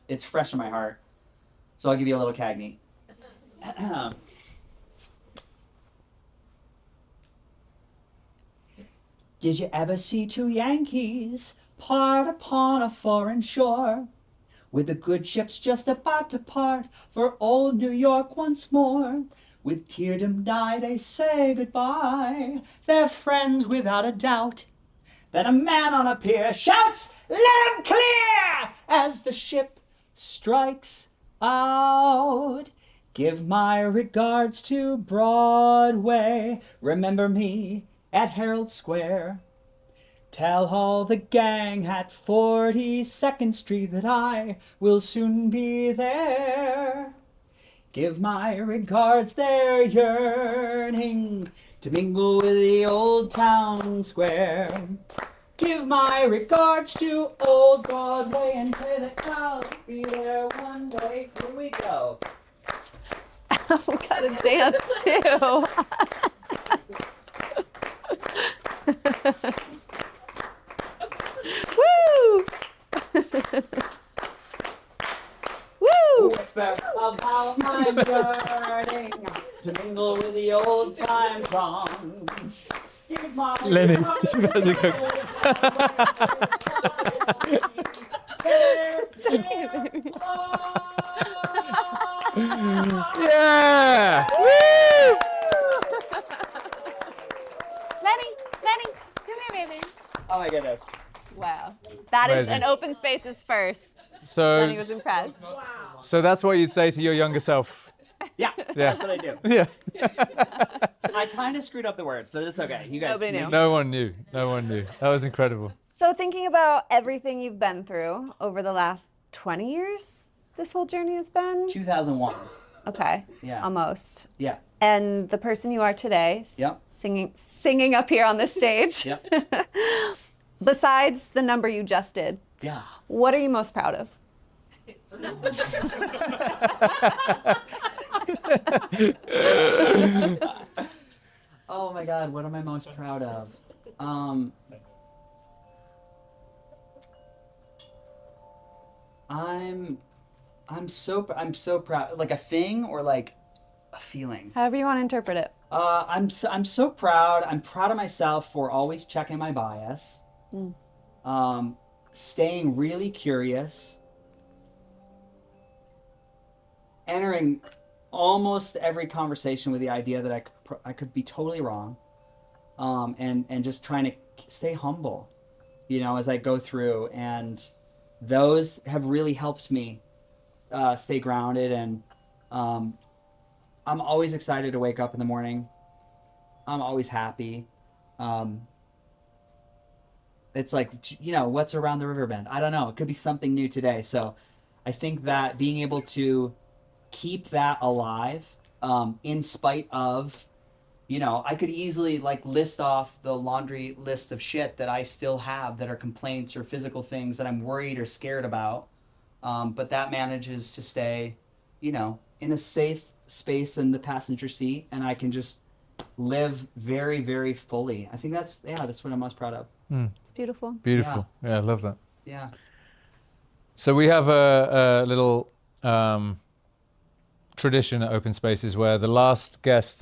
it's fresh in my heart. So I'll give you a little Cagney. Did you ever see two Yankees part upon a foreign shore, with the good ships just about to part for old New York once more? With teardom die they say goodbye. They're friends without a doubt. Then a man on a pier shouts, "Let 'em clear!" as the ship strikes out. Give my regards to Broadway. Remember me at Herald Square. Tell all the gang at 42nd Street that I will soon be there. Give my regards, they're yearning to mingle with the old town square. Give my regards to old Broadway and pray that I'll be there one day. Here we go. We gotta dance too. Woo! Woo! It's of how I'm yearning to mingle with the old time song. Give my Lenny, regards you guys are going- Yeah! Woo! Lenny, come here, baby. Oh my goodness. Wow. That is Amazing. an open spaces first. Lenny was So, impressed. so that's what you'd say to your younger self. Yeah, Yeah. that's what I do. Yeah. I kind of screwed up the words, but it's okay. You guys Nobody knew. No one knew. No one knew. That was incredible. So thinking about everything you've been through over the last 20 years, this whole journey has been? 2001. Okay. Yeah. Almost. Yeah. And the person you are today, Yep. singing up here on this stage. Yep. Besides the number you just did, Yeah. what are you most proud of? Oh my God, what am I most proud of? I'm so proud. Like a thing or like a feeling. However you want to interpret it. I'm so proud. I'm proud of myself for always checking my bias. Staying really curious. Entering almost every conversation with the idea that I could be totally wrong. And just trying to stay humble, as I go through. And those have really helped me stay grounded. And I'm always excited to wake up in the morning. I'm always happy. It's like, what's around the river bend? I don't know. It could be something new today. So I think that being able to keep that alive, in spite of, I could easily list off the laundry list of shit that I still have that are complaints or physical things that I'm worried or scared about. But that manages to stay, in a safe space in the passenger seat, and I can just live very, very fully. I think that's what I'm most proud of. It's beautiful. Beautiful. Yeah, I love that. Yeah. So we have a little tradition at Open Spaces where the last guest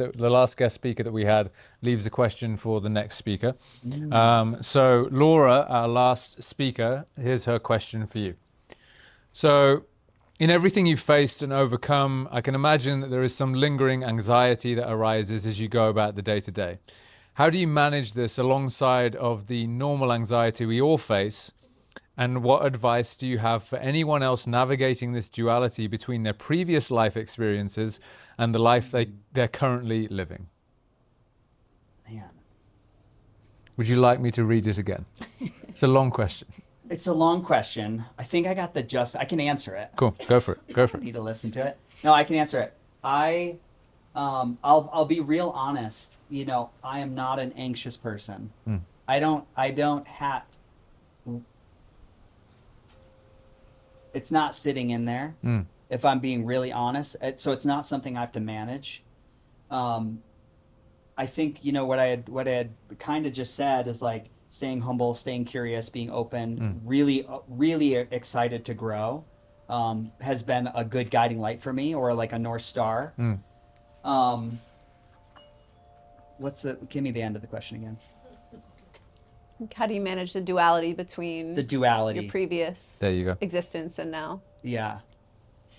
speaker that we had leaves a question for the next speaker. So Laura, our last speaker, here's her question for you. So, in everything you've faced and overcome, I can imagine that there is some lingering anxiety that arises as you go about the day-to-day. How do you manage this alongside of the normal anxiety we all face? And what advice do you have for anyone else navigating this duality between their previous life experiences and the life they're currently living? Man. Would you like me to read it again? It's a long question. It's a long question. I think I got I can answer it. Cool, go for it, go for I it. need to listen to it. No, I can answer it. I'll be real honest. You know, I am not an anxious person. I don't have, it's not sitting in there, if I'm being really honest. So it's not something I have to manage. I think, you know, what I had kind of just said is like staying humble, staying curious, being open, really excited to grow, has been a good guiding light for me, or like a North Star. Give me the end of the question again. How do you manage the duality between your previous There you go. existence and now? Yeah.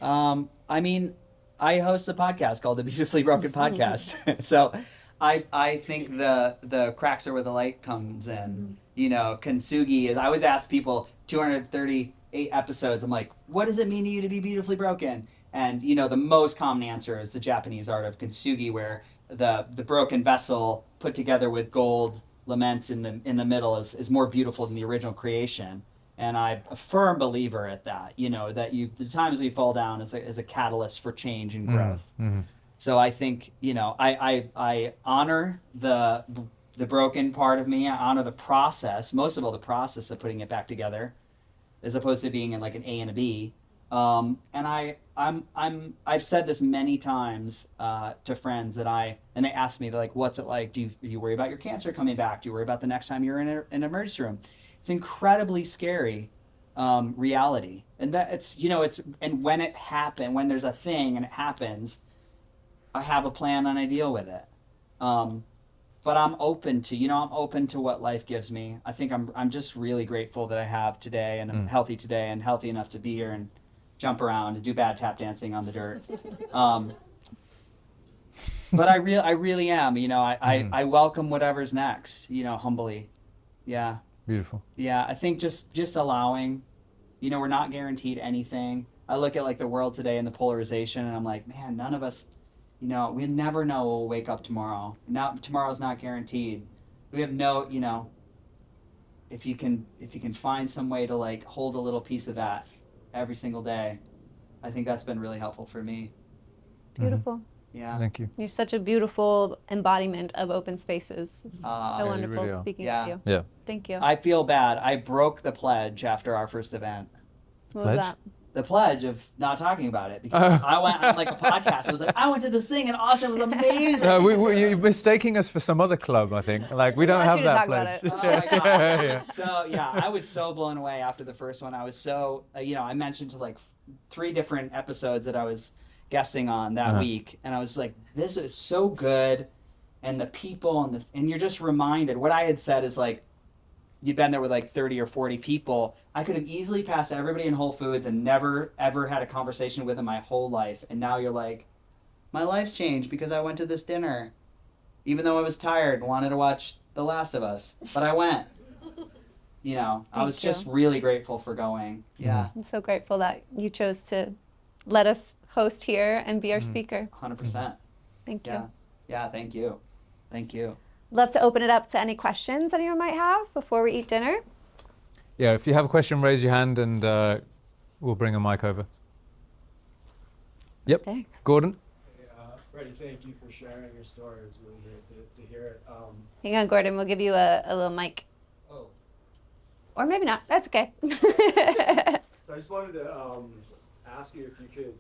I mean, I host a podcast called the Beautifully Broken Podcast. So I think the cracks are where the light comes in. You know, kintsugi is, I always ask people, 238 episodes, I'm like, what does it mean to you to be beautifully broken? And, you know, the most common answer is the Japanese art of kintsugi, where the broken vessel put together with gold lament in the middle is more beautiful than the original creation. And I'm a firm believer at that, you know, that the times we fall down is a catalyst for change and growth. So I think, you know, I honor the broken part of me. I honor the process, most of all the process of putting it back together, as opposed to being in like an A and a B. And I've said this many times to friends and they ask me, they're like, what's it like? Do you worry about your cancer coming back? Do you worry about the next time you're in an emergency room? It's incredibly scary reality. And that it's, you know, and when there's a thing and it happens, I have a plan and I deal with it. But I'm open to what life gives me. I think I'm just really grateful that I have today, and I'm healthy today and healthy enough to be here and jump around and do bad tap dancing on the dirt. But I really am, you know, I welcome whatever's next, you know, humbly. Yeah. Beautiful. Yeah. I think just allowing, you know, we're not guaranteed anything. I look at like the world today and the polarization, and I'm like, man, none of us, you know, we never know we'll wake up tomorrow. Tomorrow's not guaranteed. We have no, you know, if you can find some way to like hold a little piece of that every single day, I think that's been really helpful for me. Beautiful. Yeah. Thank you. You're such a beautiful embodiment of open spaces. It's so wonderful really are. speaking Yeah. with you. Yeah. Thank you. I feel bad. I broke the pledge after our first event. What was Pledge? that? The pledge of not talking about it, because I went on like a podcast. I was like, I went to this thing and Austin was amazing. You're mistaking us for some other club, I think. Like, we don't want have you to that talk about pledge. it. Oh my God. Yeah. I was so blown away after the first one. I was so, you know, I mentioned like 3 different episodes that I was guesting on that week, and I was like, this is so good, and the people and you're just reminded. What I had said is like, you'd been there with like 30 or 40 people. I could have easily passed everybody in Whole Foods and never ever had a conversation with them my whole life, and now you're like, my life's changed because I went to this dinner, even though I was tired and wanted to watch The Last of Us, but I went. You know, I was just really grateful for going. Yeah. I'm so grateful that you chose to let us host here and be our speaker. 100%. Thank you. Yeah. Yeah, thank you. Thank you. Love to open it up to any questions anyone might have before we eat dinner. Yeah, if you have a question, raise your hand and we'll bring a mic over. Yep. There. Gordon? Freddie, thank you for sharing your story. It was really great to hear it. Hang on, Gordon. We'll give you a little mic. Oh, Or maybe not. That's okay. so I just wanted to ask you if you could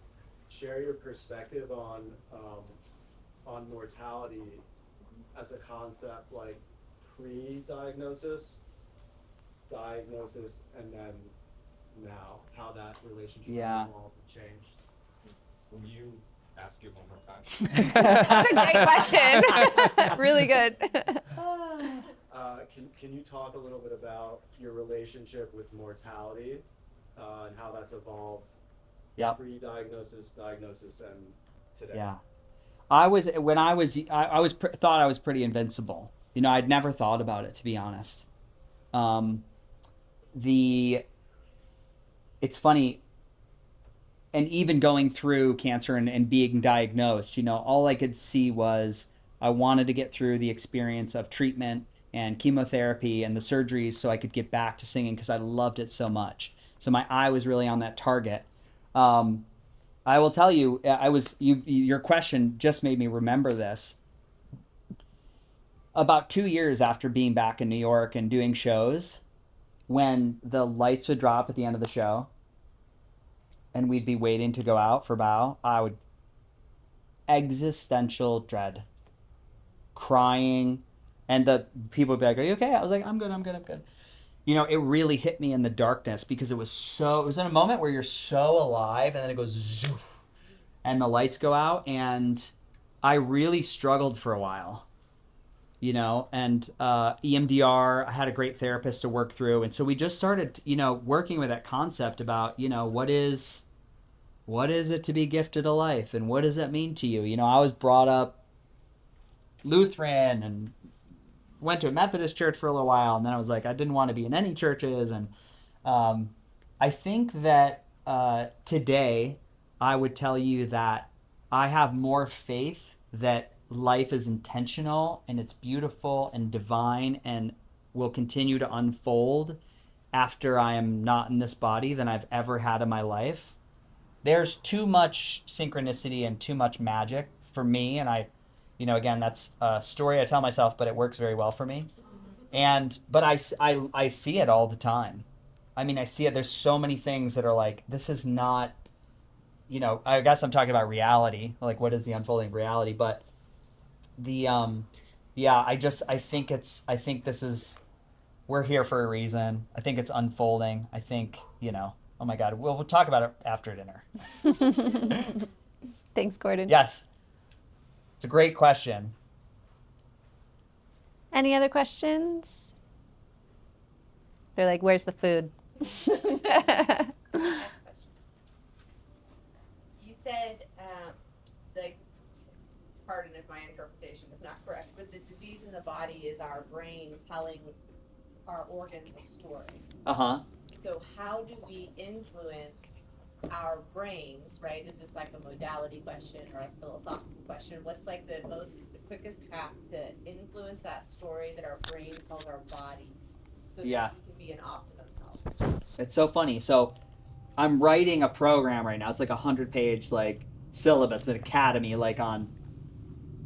share your perspective on mortality as a concept, like pre-diagnosis, diagnosis, and then now, how that relationship has evolved and changed. Will you ask it one more time? That's a great question. Really good. Can you talk a little bit about your relationship with mortality and how that's evolved Yep. pre-diagnosis, diagnosis, and today. Yeah. Thought I was pretty invincible. You know, I'd never thought about it, to be honest. It's funny, and even going through cancer and being diagnosed, you know, all I could see was I wanted to get through the experience of treatment and chemotherapy and the surgeries so I could get back to singing because I loved it so much. So my eye was really on that target. I will tell you, your question just made me remember this. About 2 years after being back in New York and doing shows, when the lights would drop at the end of the show and we'd be waiting to go out for bow, I would existential dread, crying, and the people would be like, "Are you okay?" I was like, I'm good. You know, it really hit me in the darkness because it was in a moment where you're so alive, and then it goes zoof, and the lights go out, and I really struggled for a while, you know, and EMDR, I had a great therapist to work through, and so we just started, you know, working with that concept about, you know, what is it to be gifted a life, and what does that mean to you? You know, I was brought up Lutheran and went to a Methodist church for a little while, and then I was like, I didn't want to be in any churches, and I think that today I would tell you that I have more faith that life is intentional and it's beautiful and divine and will continue to unfold after I am not in this body than I've ever had in my life. There's too much synchronicity and too much magic for me, and you know, again, that's a story I tell myself, but it works very well for me. But I see it all the time. I mean, I see it. There's so many things that are like, this is not, you know, I guess I'm talking about reality, like what is the unfolding of reality, but yeah, I think this is, we're here for a reason. I think it's unfolding. I think, you know, oh my God, we'll talk about it after dinner. Thanks, Gordon. Yes. It's a great question. Any other questions? They're like, where's the food? You said, like, pardon if my interpretation is not correct, but the disease in the body is our brain telling our organs a story. Uh-huh. So how do we influence our brains, right? Is this like a modality question or a philosophical question? What's like the quickest path to influence that story that our brain tells our body so that we can be in optimum health? It's so funny. So I'm writing a program right now. It's like 100-page like syllabus at Academy, like on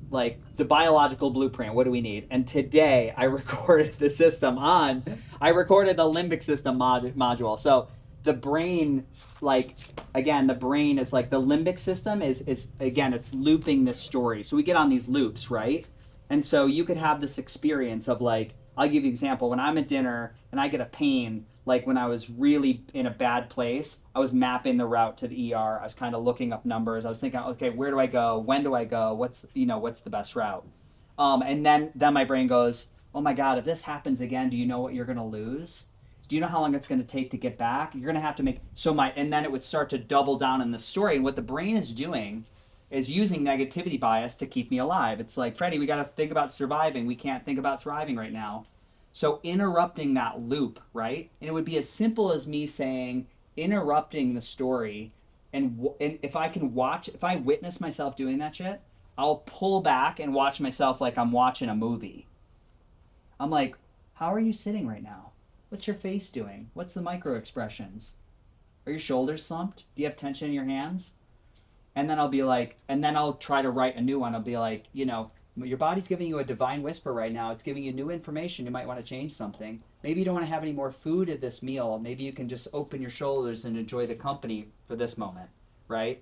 like the biological blueprint. What do we need? And today I recorded the limbic system module. So the brain, like, again, the brain is like, the limbic system is again, it's looping this story. So we get on these loops, right? And so you could have this experience of like, I'll give you an example. When I'm at dinner and I get a pain, like when I was really in a bad place, I was mapping the route to the ER. I was kind of looking up numbers. I was thinking, okay, where do I go? When do I go? What's the best route? And then my brain goes, oh my God, if this happens again, do you know what you're going to lose? Do you know how long it's going to take to get back? You're going to have to and then it would start to double down in the story. And what the brain is doing is using negativity bias to keep me alive. It's like, Freddie, we got to think about surviving. We can't think about thriving right now. So interrupting that loop, right? And it would be as simple as me saying, interrupting the story. And if I witness myself doing that shit, I'll pull back and watch myself like I'm watching a movie. I'm like, how are you sitting right now? What's your face doing? What's the micro expressions? Are your shoulders slumped? Do you have tension in your hands? And then I'll try to write a new one. I'll be like, you know, your body's giving you a divine whisper right now. It's giving you new information. You might want to change something. Maybe you don't want to have any more food at this meal. Maybe you can just open your shoulders and enjoy the company for this moment, right?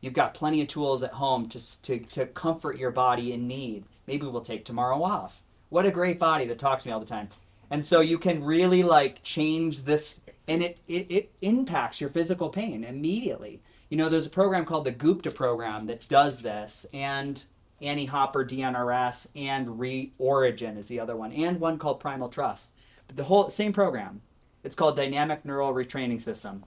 You've got plenty of tools at home to comfort your body in need. Maybe we'll take tomorrow off. What a great body that talks to me all the time. And so you can really like change this, and it impacts your physical pain immediately. You know, there's a program called the Gupta program that does this, and Annie Hopper, DNRS, and Reorigin is the other one, and one called Primal Trust. But the whole same program. It's called Dynamic Neural Retraining System.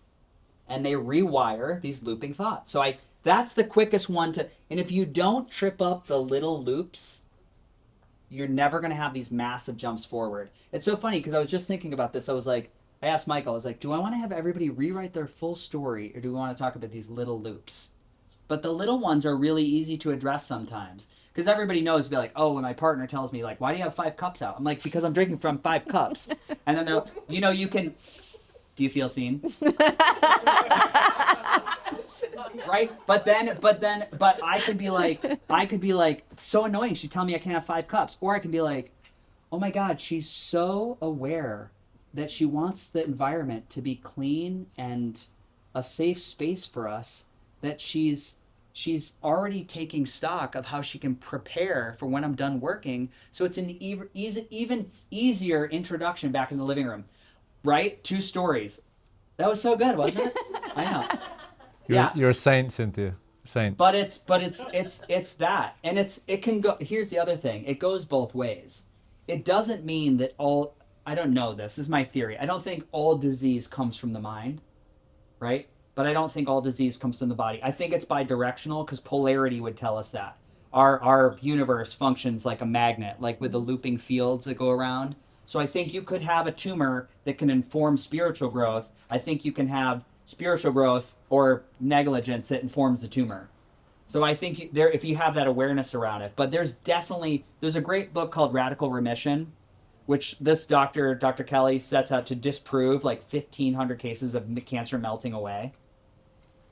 and they rewire these looping thoughts. So that's the quickest one to, and if you don't trip up the little loops, you're never going to have these massive jumps forward. It's so funny because I was just thinking about this. I asked Michael, I was like, do I want to have everybody rewrite their full story, or do we want to talk about these little loops? But the little ones are really easy to address sometimes. Because everybody knows, be like, oh, when my partner tells me, like, why do you have 5 cups out? I'm like, because I'm drinking from 5 cups. And then they'll, you can, do you feel seen? Right? But I could be like, so annoying. She'd tell me I can't have 5 cups. Or I can be like, oh my God, she's so aware that she wants the environment to be clean and a safe space for us, that she's already taking stock of how she can prepare for when I'm done working. So it's an even easier introduction back in the living room, right? 2 stories. That was so good, wasn't it? I know. You're a saint, Cynthia. Saint. But it's that, and it can go. Here's the other thing. It goes both ways. It doesn't mean that all. I don't know. This is my theory. I don't think all disease comes from the mind, right? But I don't think all disease comes from the body. I think it's bi-directional, because polarity would tell us that. Our universe functions like a magnet, like with the looping fields that go around. So I think you could have a tumor that can inform spiritual growth. I think you can have spiritual growth or negligence that informs the tumor. So I think if you have that awareness around it. But there's a great book called Radical Remission, which this Dr. Kelly sets out to disprove, like 1,500 cases of cancer melting away.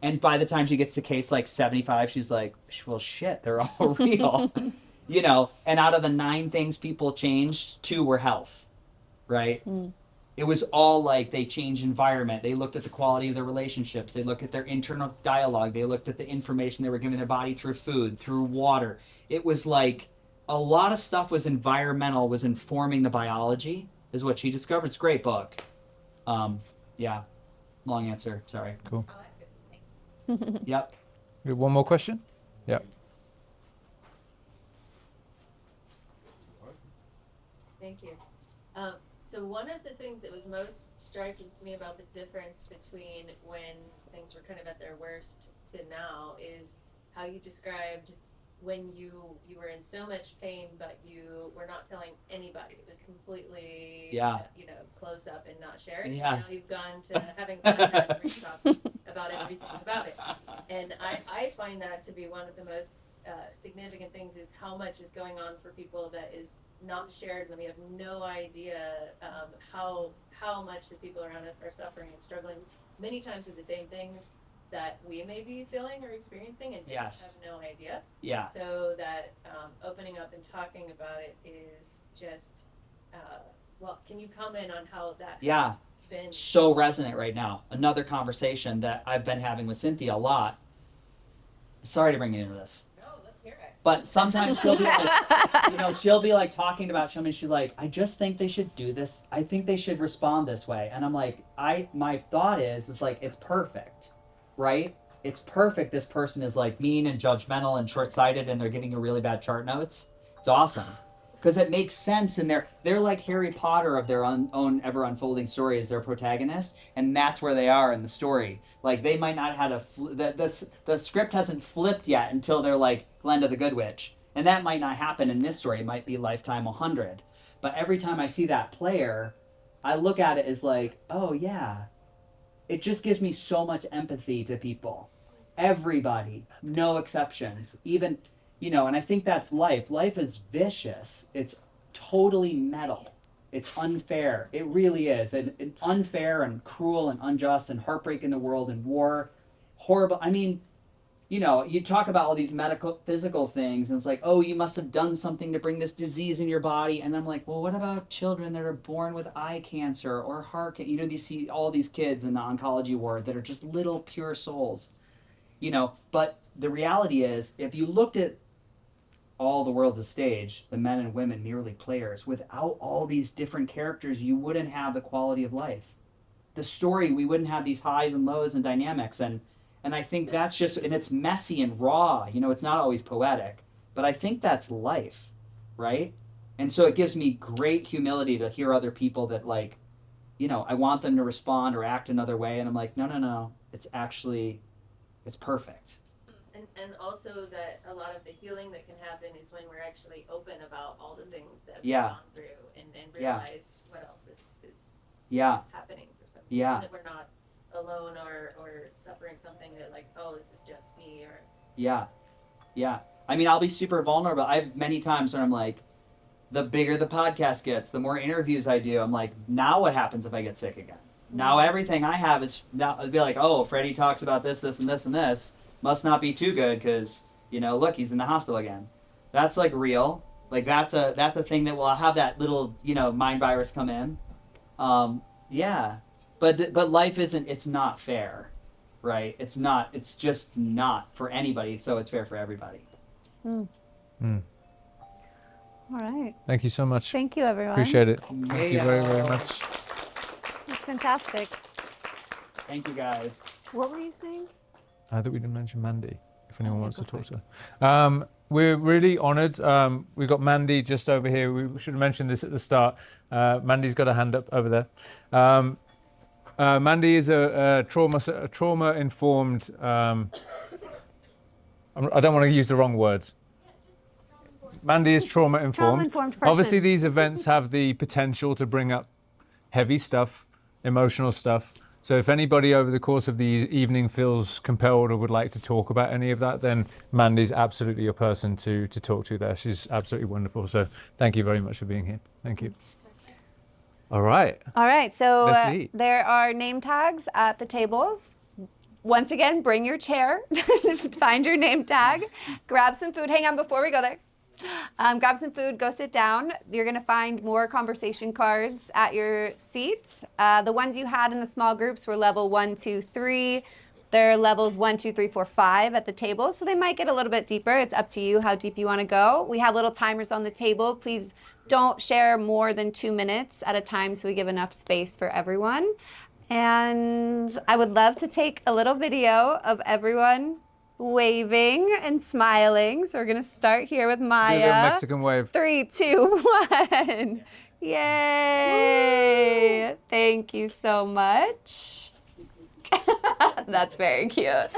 And by the time she gets to case like 75, she's like, well, shit, they're all real. And out of the 9 things people changed, 2 were health, right? It was all like they changed environment. They looked at the quality of their relationships. They looked at their internal dialogue. They looked at the information they were giving their body through food, through water. It was like a lot of stuff was environmental, was informing the biology, is what she discovered. It's a great book. Yeah, long answer. Sorry. Cool. Yep. We have one more question? Yep. Thank you. So one of the things that was most striking to me about the difference between when things were kind of at their worst to now is how you described when you were in so much pain, but you were not telling anybody. It was completely, closed up and not shared. Yeah. Now you've gone to having podcasts talk about everything about it. And I find that to be one of the most significant things, is how much is going on for people that is not shared, and we have no idea how much the people around us are suffering and struggling many times with the same things that we may be feeling or experiencing, and Yes. have no idea. Yeah. So that opening up and talking about it is just, can you comment on how that Yeah. has been? So resonant right now. Another conversation that I've been having with Cynthia a lot. Sorry to bring you into this. No, let's hear it. But sometimes she'll be like, she'll be like talking about something. She's like, I just think they should do this. I think they should respond this way. And I'm like, my thought is like, it's perfect, right? It's perfect. This person is like mean and judgmental and short-sighted, and they're getting a really bad chart notes. It's awesome. Because it makes sense, and they're like Harry Potter of their own ever unfolding story as their protagonist, and that's where they are in the story. Like they might not have the script hasn't flipped yet until they're like Glenda the Good Witch, and that might not happen in this story. It might be Lifetime 100. But every time I see that player, I look at it as like, oh yeah, it just gives me so much empathy to people, everybody, no exceptions, even. And I think that's life. Life is vicious. It's totally metal. It's unfair. It really is. And unfair and cruel and unjust and heartbreak in the world and war. Horrible. I mean, you talk about all these medical, physical things, and it's like, oh, you must have done something to bring this disease in your body. And I'm like, well, what about children that are born with eye cancer or heart cancer? You see all these kids in the oncology ward that are just little pure souls. But the reality is, if you looked at all the world's a stage, the men and women merely players. Without all these different characters, you wouldn't have the quality of life. The story, we wouldn't have these highs and lows and dynamics. And I think that's just, and it's messy and raw. It's not always poetic. But I think that's life, right? And so it gives me great humility to hear other people that I want them to respond or act another way. And I'm like, no. it's actually, it's perfect. And also that a lot of the healing that can happen is when we're actually open about all the things that we've Yeah. gone through and Yeah. realize what else is Yeah, happening for some Yeah. that we're not alone or suffering something that like, oh, this is just me or yeah, yeah. I mean, I'll be super vulnerable. I have many times when I'm like, the bigger the podcast gets, the more interviews I do, I'm like, now what happens if I get sick again? Now everything I have is, now I'd be like, oh, Freddie talks about this, this, and this, and this. Must not be too good because, you know, look, he's in the hospital again. That's like real. Like that's a thing that will have that little, you know, mind virus come in. Yeah, but life isn't. It's not fair, right? It's not. It's just not for anybody. So it's fair for everybody. All right. Thank you so much. Thank you, everyone. Appreciate it. Thank you very, very much. It's fantastic. Thank you guys. What were you saying? I think we didn't mention Mandy, if anyone wants to talk to her. We're really honoured. We've got Mandy just over here. We should have mentioned this at the start. Mandy's got a hand up over there. Mandy is a trauma-informed, I don't want to use the wrong words. Mandy is trauma-informed. Trauma-informed person. Obviously, these events have the potential to bring up heavy stuff, emotional stuff. So if anybody over the course of the evening feels compelled or would like to talk about any of that, then Mandy's absolutely your person to talk to there. She's absolutely wonderful. So thank you very much for being here. Thank you. All right. All right, so Let's eat. there are name tags at the tables. Once again, bring your chair, find your name tag, grab some food. Hang on before we go there. Grab some food, go sit down. You're gonna find more conversation cards at your seats. The ones you had in the small groups were level 1, 2, 3. They're levels 1, 2, 3, 4, 5 at the table, so they might get a little bit deeper. It's up to you how deep you wanna go. We have little timers on the table. Please don't share more than 2 minutes at a time so we give enough space for everyone. And I would love to take a little video of everyone waving and smiling. So we're gonna start here with Do a Maya. little Mexican wave. 3, 2, 1. Yay! Woo! Thank you so much. That's very cute.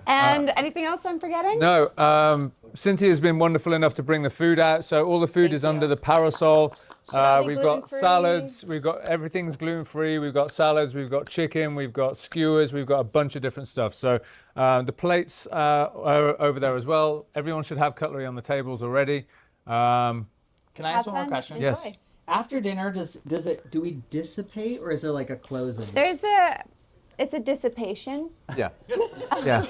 And anything else I'm forgetting? No, Cynthia's been wonderful enough to bring the food out. So all the food is under the parasol. We've got gluten-free. salads, we've got everything's gluten-free, we've got salads, we've got chicken, we've got skewers, we've got a bunch of different stuff. So the plates are over there as well. Everyone should have cutlery on the tables already. Can I ask Have one more fun. question? Yes. Enjoy. After dinner, do we dissipate or is there like a closing? It's a dissipation. Yeah. Yeah.